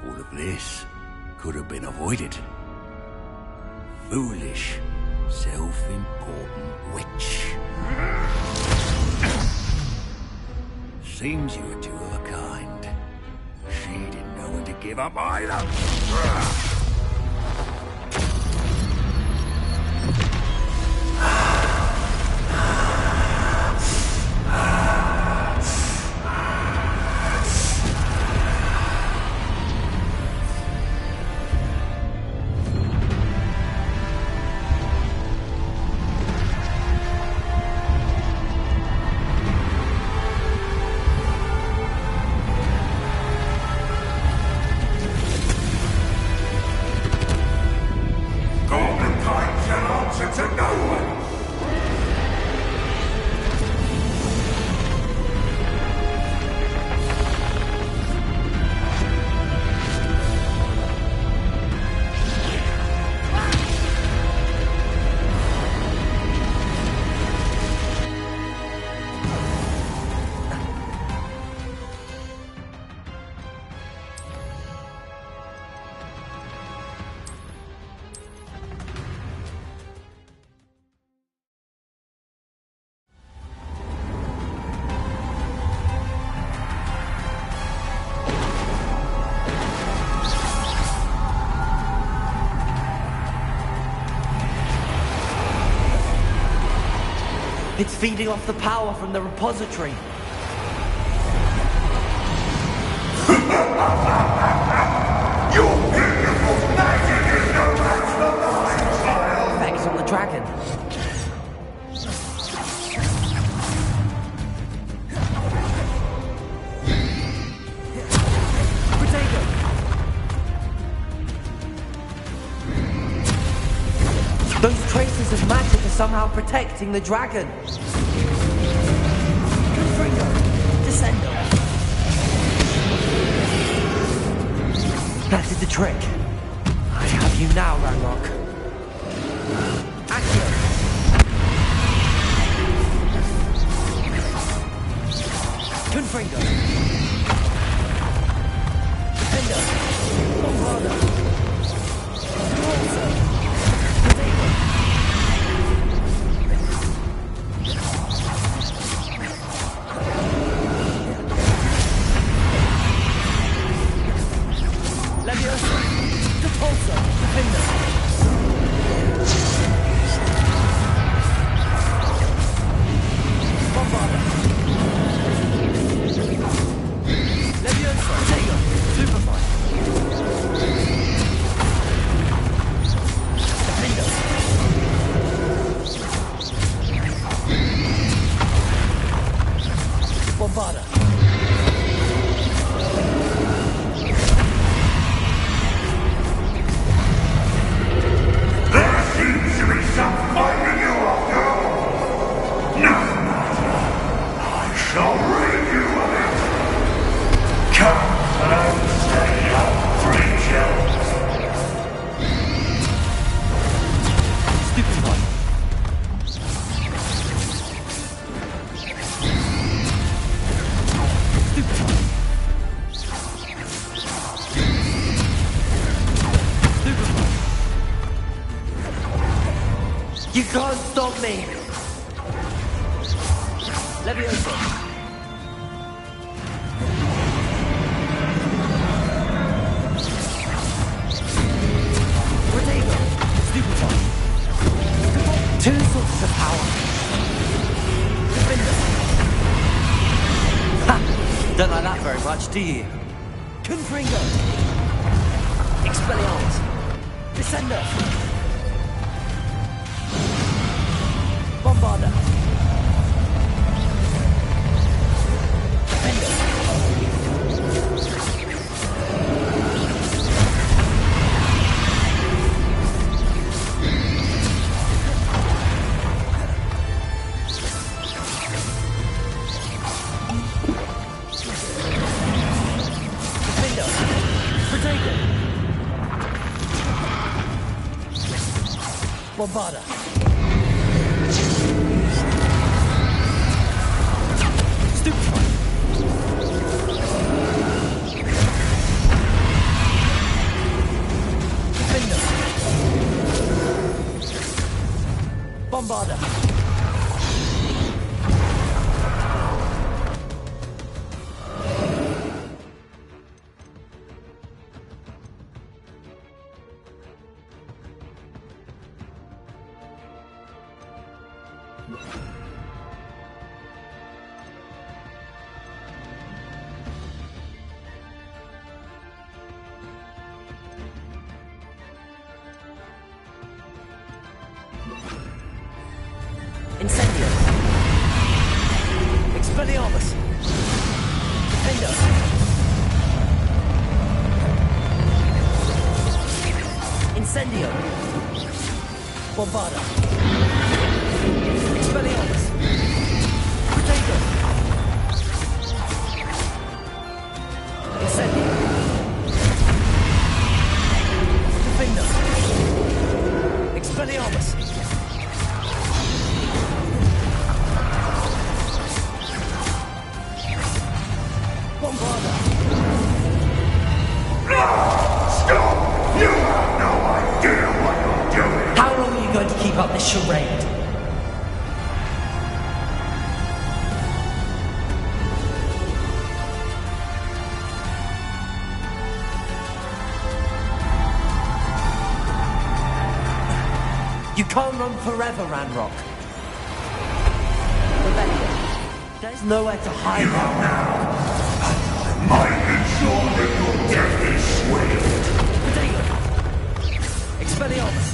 all of this could have been avoided. Foolish, self-important witch. Seems you were two of a kind. She didn't know when to give up either. It's feeding off the power from the repository. Your beautiful magic is no match for mine, child! Effects on the dragon. Those traces of magic are somehow protecting the dragon. Confringo, Descendo. That did the trick. I have you now, Ranrock. Accio. Confringo. Defendo. Bombardo. Duelzo. can't stop me! Leviosa! Protego! Stupefy! Two sources of power! Defender! Ha! Don't like that very much, do you? Confringo! Expelliarmus! Descender! Bombarda! Defender! Defender! Protego! Bombarda! Stupefy! Defender! Bombarda! Incendio! Expelliarmus! Defender! Incendio! Bombarda! Expelliarmus! Protego! Incendio! Defender! Expelliarmus! Bombarda! Stop! You have no idea what you're doing! How long are you going to keep up this charade? You can't run forever, Ranrock. Rebellion. There's nowhere to hide now. Might ensure that your death is swift. Protego! Expelliarmus!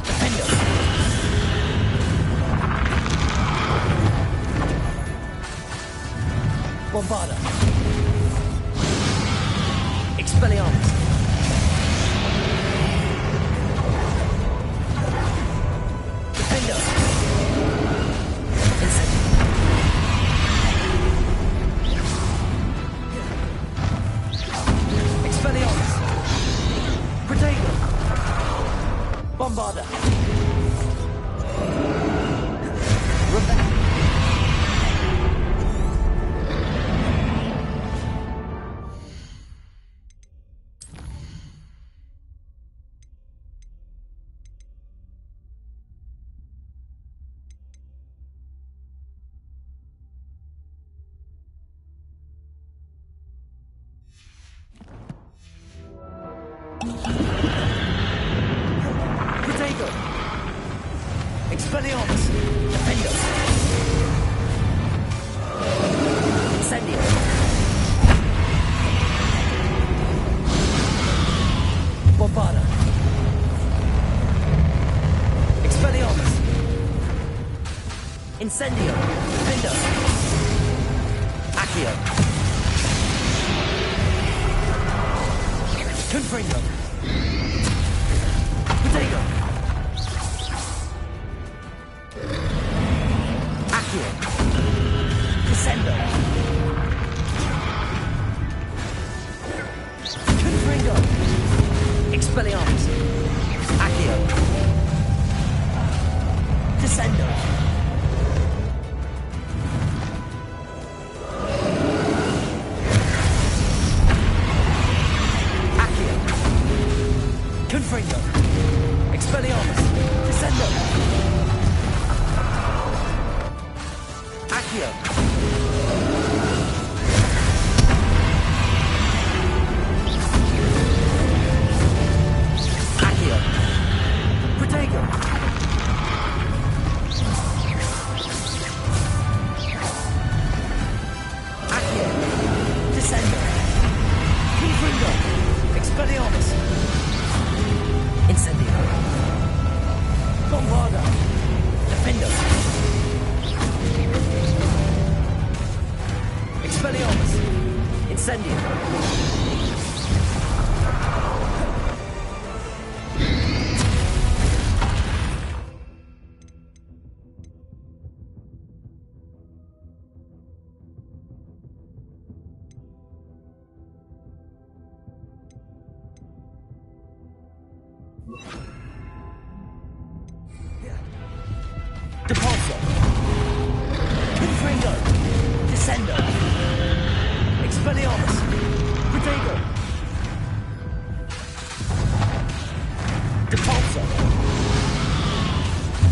Defender! Bombarda! Expelliarmus! Defender! Incendio! Expelliarmus! Protego! Bombarda! Rebecca! Protego! Expelliarmus! Defender! Incendio! Bombarda! Expelliarmus! Incendio! Defender! Accio! Confringo! Protego! Accio! Descendo! Confringo! Expelliarmus! Accio! Descendo! Accio! Expelliarmus! Incendio! Depulso! Confringo! Descendo! Expelliarmus! Protego! Depulso!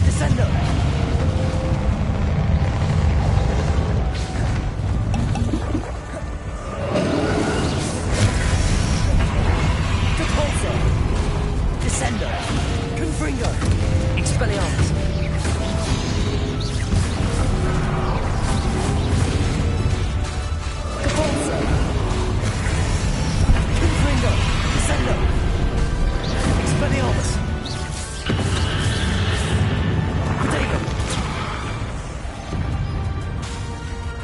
Descendo! Depulso! Descendo! Confringo! Expelliarmus! Expelliarmus! Protego!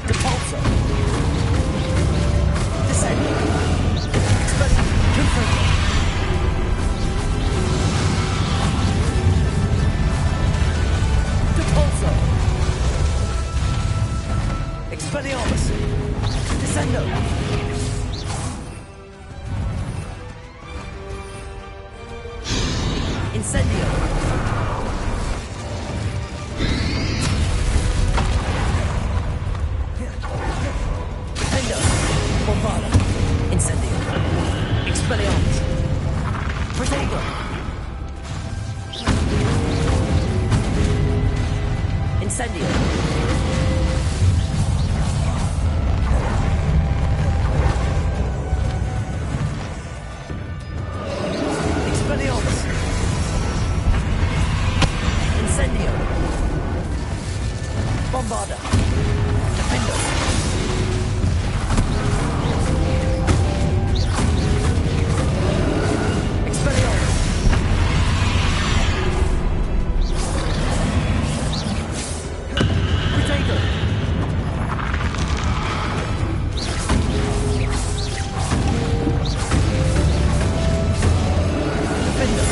Depulso! Descendo! Confringo! Depulso! Expelliarmus! Descendo! Incendio! Defendo! Bombada! Incendio! Expelliarmus! Protego! Incendio! Expelliarmus! Incendio! Bombarda! Defendo! Expelliarmus! Protego! Defendo!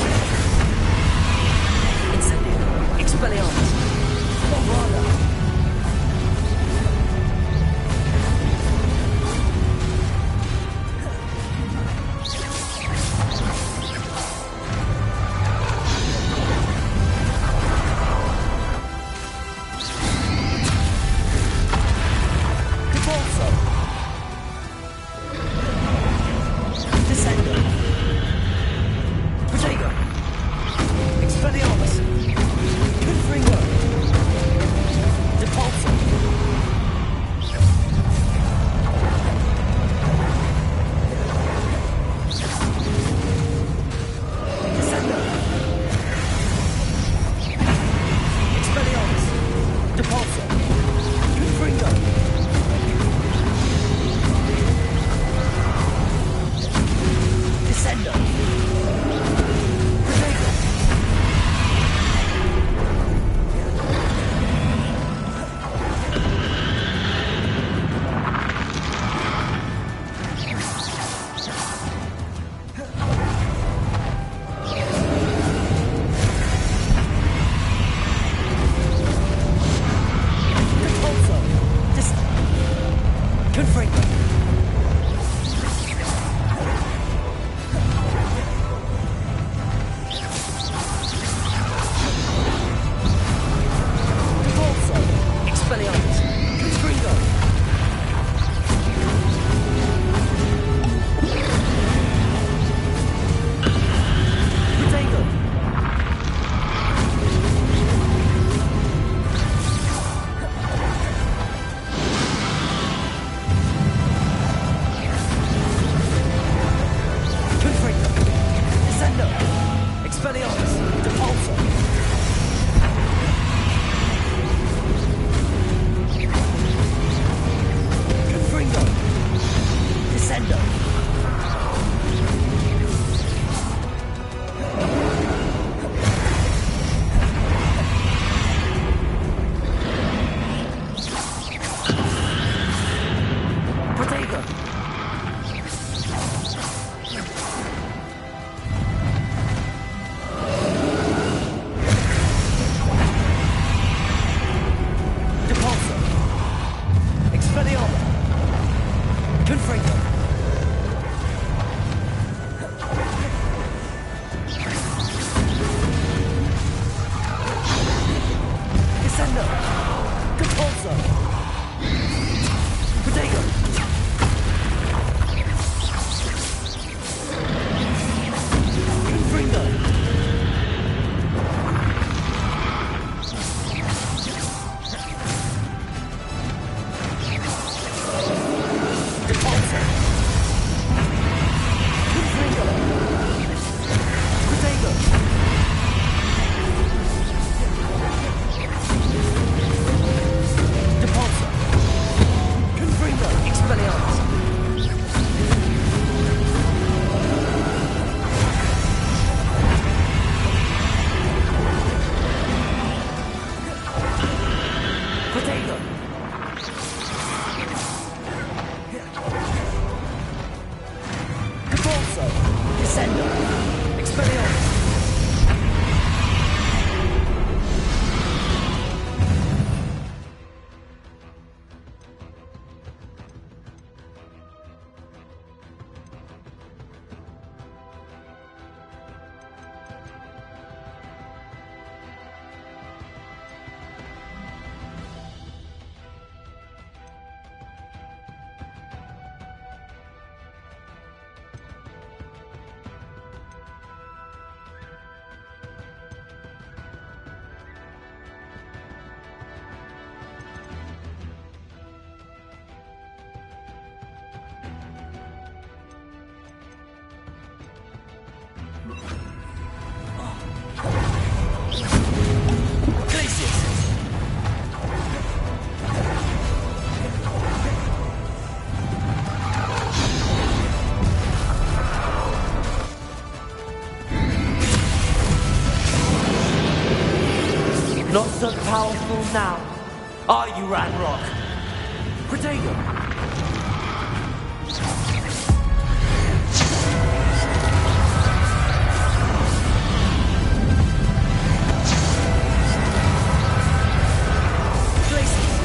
Incendio! Expelliarmus! Bombarda! Depulso! Descendo! Protego! Expelliarmus! Confringo! Depulso! Descendo! Expelliarmus! Depulso! Confringo! Descendo! Protego! Depulso! Confringo! Depulso! Expelliarmus! Confringo! Protego! Confringo. Descendo. Compulso. Protego. Confringo. Not so powerful now, are you, Ranrock? Protego! Glacius!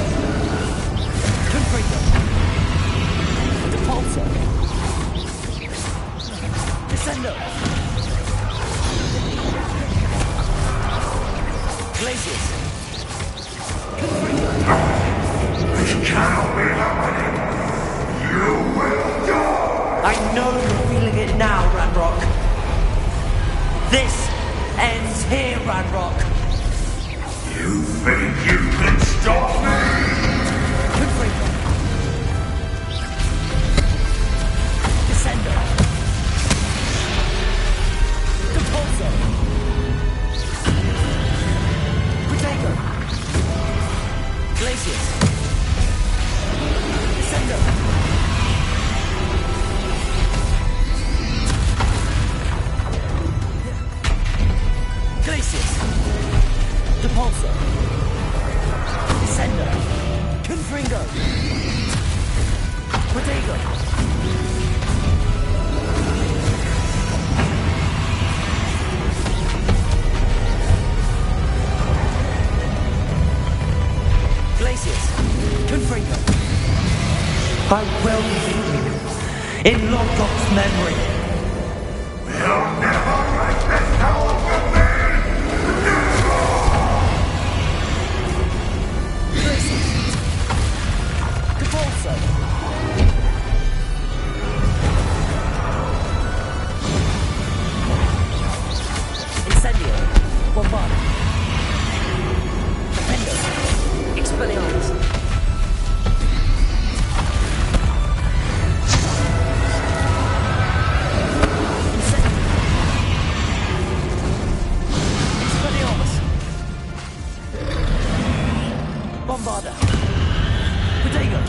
Confringo! Depulso! Descendo! Glacius! This cannot be happening. You will die. I know you're feeling it now, Ranrock. This ends here, Ranrock. You think you can stop me? Confringo. Descendo. Depulso. Protego. Glacius. Descendo. Glacius. Depulso. Descendo. Confringo. Protego. Glacius. Confringo. I will heal you in Logok's memory. You'll never break this power from me! Glacius. Depulso. Incendio. Bombard. Defendo. Expelliarmus. Bombarda. Protego.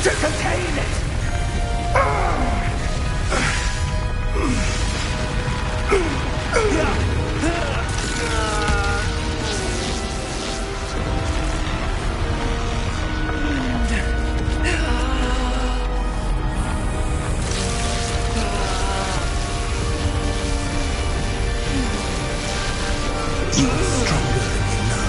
to contain it! You're stronger than you know.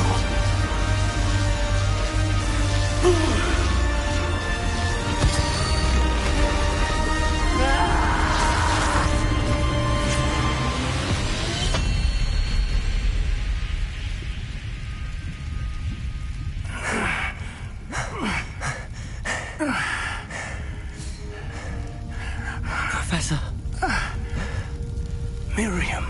Professor. Miriam.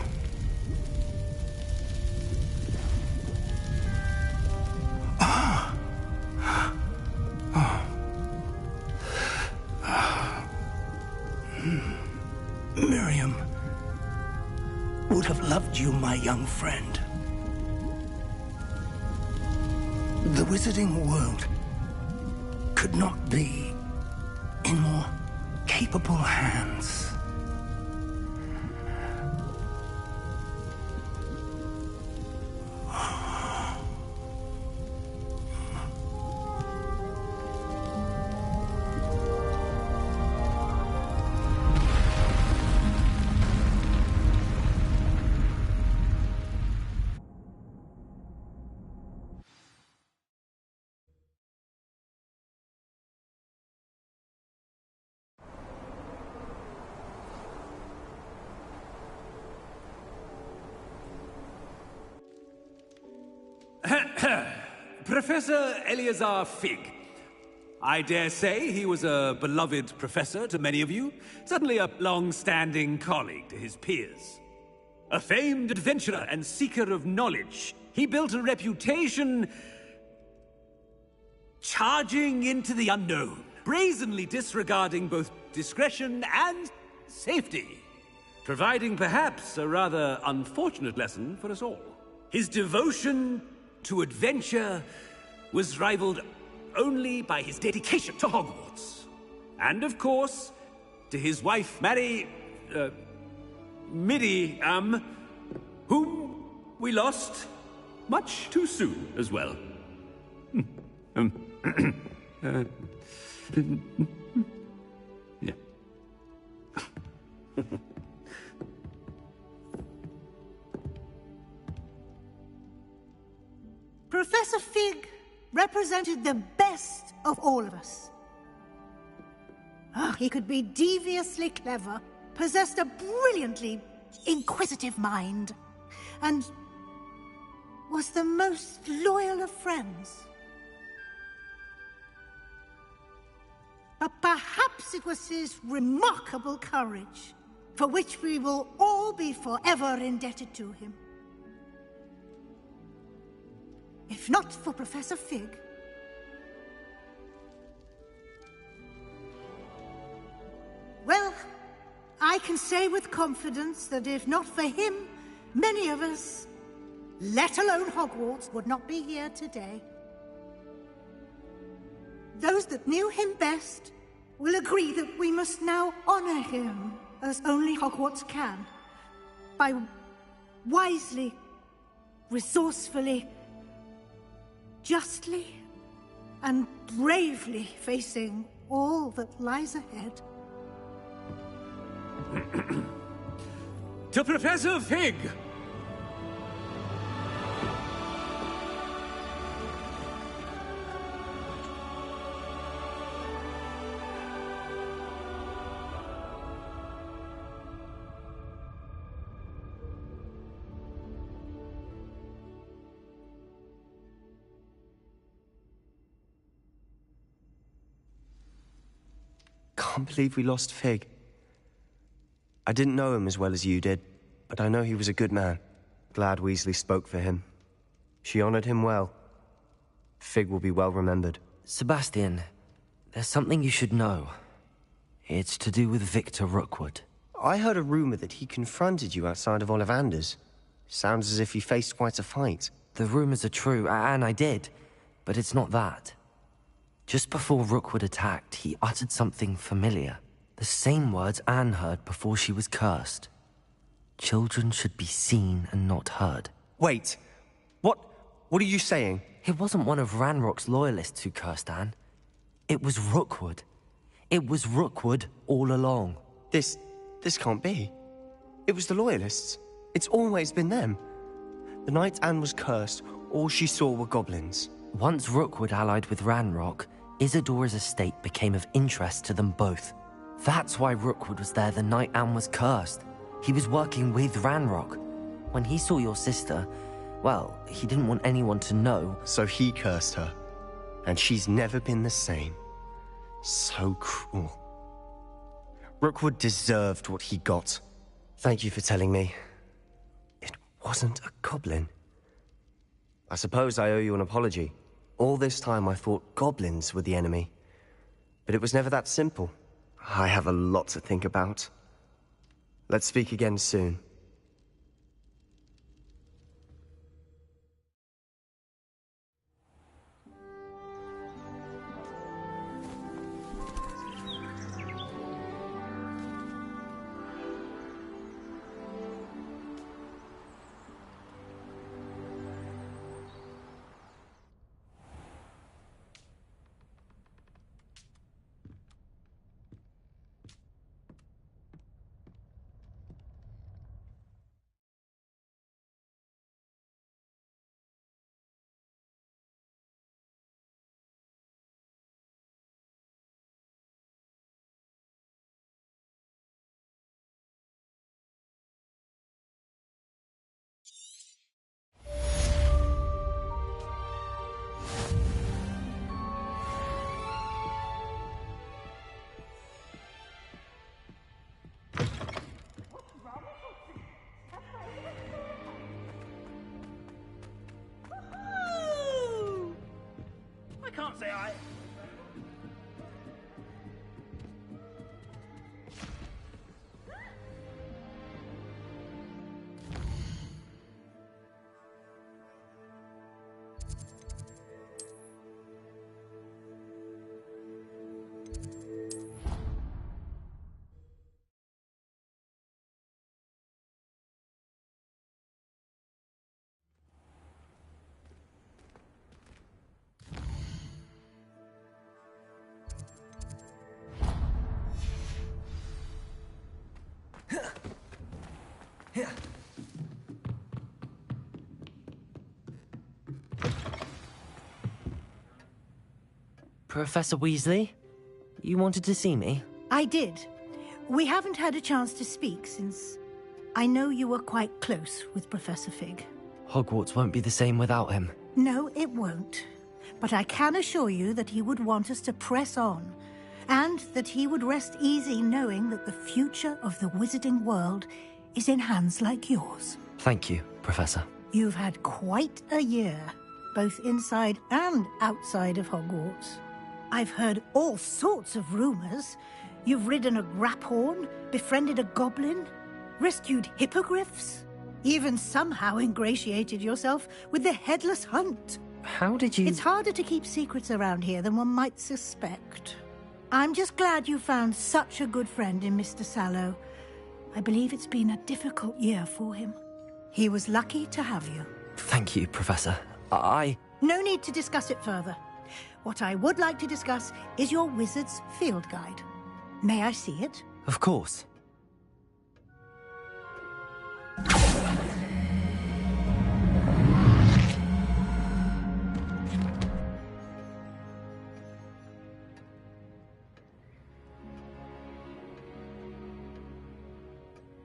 Miriam would have loved you, my young friend. The wizarding world could not be in more capable hands. Professor Eleazar Fig. I dare say he was a beloved professor to many of you, certainly a long-standing colleague to his peers. A famed adventurer and seeker of knowledge, he built a reputation charging into the unknown, brazenly disregarding both discretion and safety, providing perhaps a rather unfortunate lesson for us all. His devotion to adventure was rivaled only by his dedication to Hogwarts. And of course, to his wife, Midi, whom we lost much too soon as well. Yeah. Professor Fig represented the best of all of us. He could be deviously clever, possessed a brilliantly inquisitive mind, and was the most loyal of friends. But perhaps it was his remarkable courage, for which we will all be forever indebted to him. If not for Professor Fig, well, I can say with confidence that if not for him, many of us, let alone Hogwarts, would not be here today. Those that knew him best will agree that we must now honor him as only Hogwarts can, by wisely, resourcefully, justly and bravely facing all that lies ahead. To Professor Fig! Can't believe we lost Fig. I didn't know him as well as you did, but I know he was a good man. Glad Weasley spoke for him. She honored him well. Fig will be well remembered. Sebastian, there's something you should know. It's to do with Victor Rookwood. I heard a rumor that he confronted you outside of Ollivander's. Sounds as if he faced quite a fight. The rumors are true, and I did, but it's not that. Just before Rookwood attacked, he uttered something familiar. The same words Anne heard before she was cursed. Children should be seen and not heard. Wait. What are you saying? It wasn't one of Ranrock's loyalists who cursed Anne. It was Rookwood. It was Rookwood all along. This can't be. It was the loyalists. It's always been them. The night Anne was cursed, all she saw were goblins. Once Rookwood allied with Ranrock, Isadora's estate became of interest to them both. That's why Rookwood was there the night Anne was cursed. He was working with Ranrock. When he saw your sister, well, he didn't want anyone to know. So he cursed her. And she's never been the same. So cruel. Rookwood deserved what he got. Thank you for telling me. It wasn't a goblin. I suppose I owe you an apology. All this time I thought goblins were the enemy. But it was never that simple. I have a lot to think about. Let's speak again soon. Professor Weasley? You wanted to see me? I did. We haven't had a chance to speak since I know you were quite close with Professor Fig. Hogwarts won't be the same without him. No, it won't. But I can assure you that he would want us to press on, and that he would rest easy knowing that the future of the wizarding world is in hands like yours. Thank you, Professor. You've had quite a year, both inside and outside of Hogwarts. I've heard all sorts of rumors. You've ridden a graphorn, befriended a goblin, rescued hippogriffs, even somehow ingratiated yourself with the Headless Hunt. How did you... It's harder to keep secrets around here than one might suspect. I'm just glad you found such a good friend in Mr. Sallow. I believe it's been a difficult year for him. He was lucky to have you. Thank you, Professor. No need to discuss it further. What I would like to discuss is your wizard's field guide. May I see it? Of course.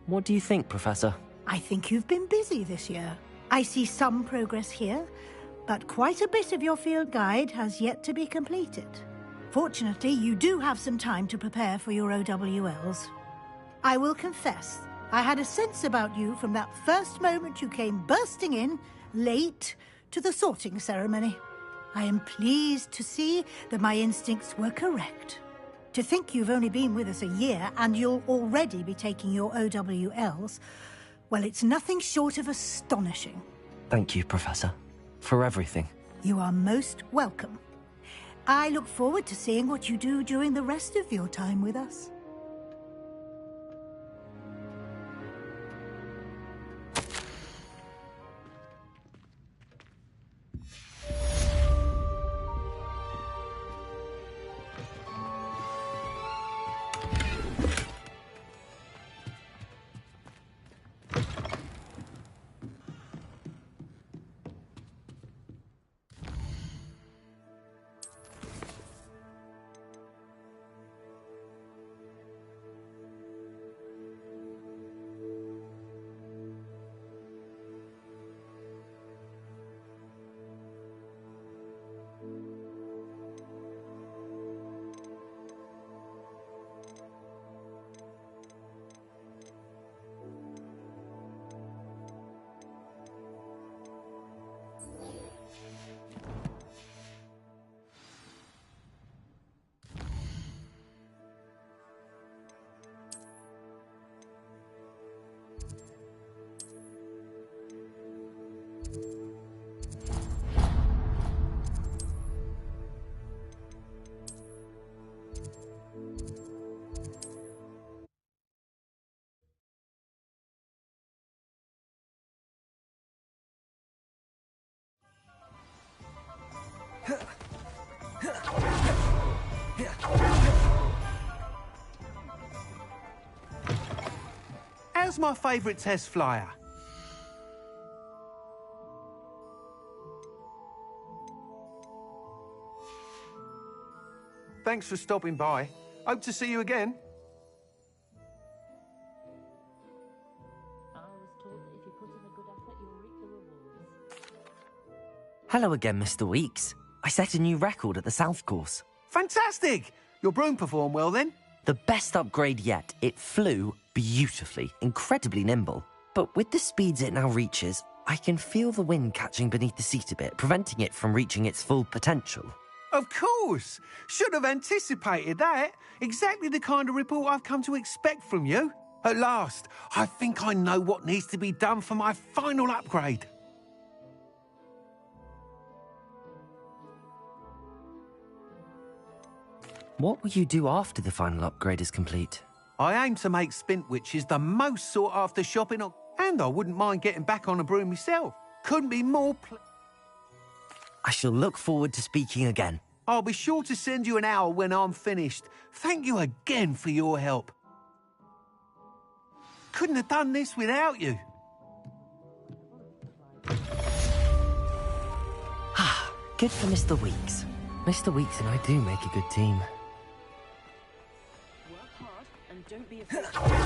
What do you think, Professor? I think you've been busy this year. I see some progress here, but quite a bit of your field guide has yet to be completed. Fortunately, you do have some time to prepare for your OWLs. I will confess, I had a sense about you from that first moment you came bursting in, late, to the sorting ceremony. I am pleased to see that my instincts were correct. To think you've only been with us a year and you'll already be taking your OWLs, well, it's nothing short of astonishing. Thank you, Professor, for everything. You are most welcome. I look forward to seeing what you do during the rest of your time with us. How's my favourite test flyer? Thanks for stopping by. Hope to see you again. Hello again, Mr. Weeks. I set a new record at the South Course. Fantastic! Your broom performed well then? The best upgrade yet. It flew beautifully, incredibly nimble. But with the speeds it now reaches, I can feel the wind catching beneath the seat a bit, preventing it from reaching its full potential. Of course! Should have anticipated that. Exactly the kind of report I've come to expect from you. At last, I think I know what needs to be done for my final upgrade. What will you do after the final upgrade is complete? I aim to make Spintwitches the most sought-after shopping and I wouldn't mind getting back on a broom myself. Couldn't be more I shall look forward to speaking again. I'll be sure to send you an owl when I'm finished. Thank you again for your help. Couldn't have done this without you. Ah, good for Mr. Weeks. Mr. Weeks and I do make a good team. Work hard and don't be afraid.